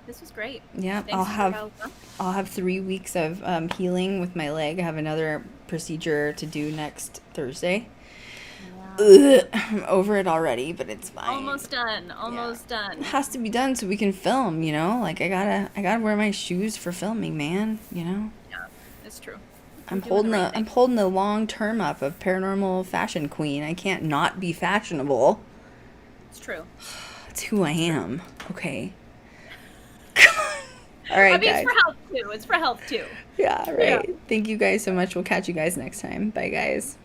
This was great. Yeah, Thanks I'll have 3 weeks of healing with my leg. I have another procedure to do next Thursday. Ugh, I'm over it already, but it's fine. Almost done. Almost done. It has to be done so we can film, you know? Like I gotta wear my shoes for filming, man, you know? Yeah, it's true. I'm You're doing the right I'm thing. holding the long term up of paranormal fashion queen. I can't not be fashionable. It's true. It's who I am. Okay. All right, I mean, guys. it's for health too. It's for health too. Yeah, right. Thank you guys so much. We'll catch you guys next time. Bye, guys.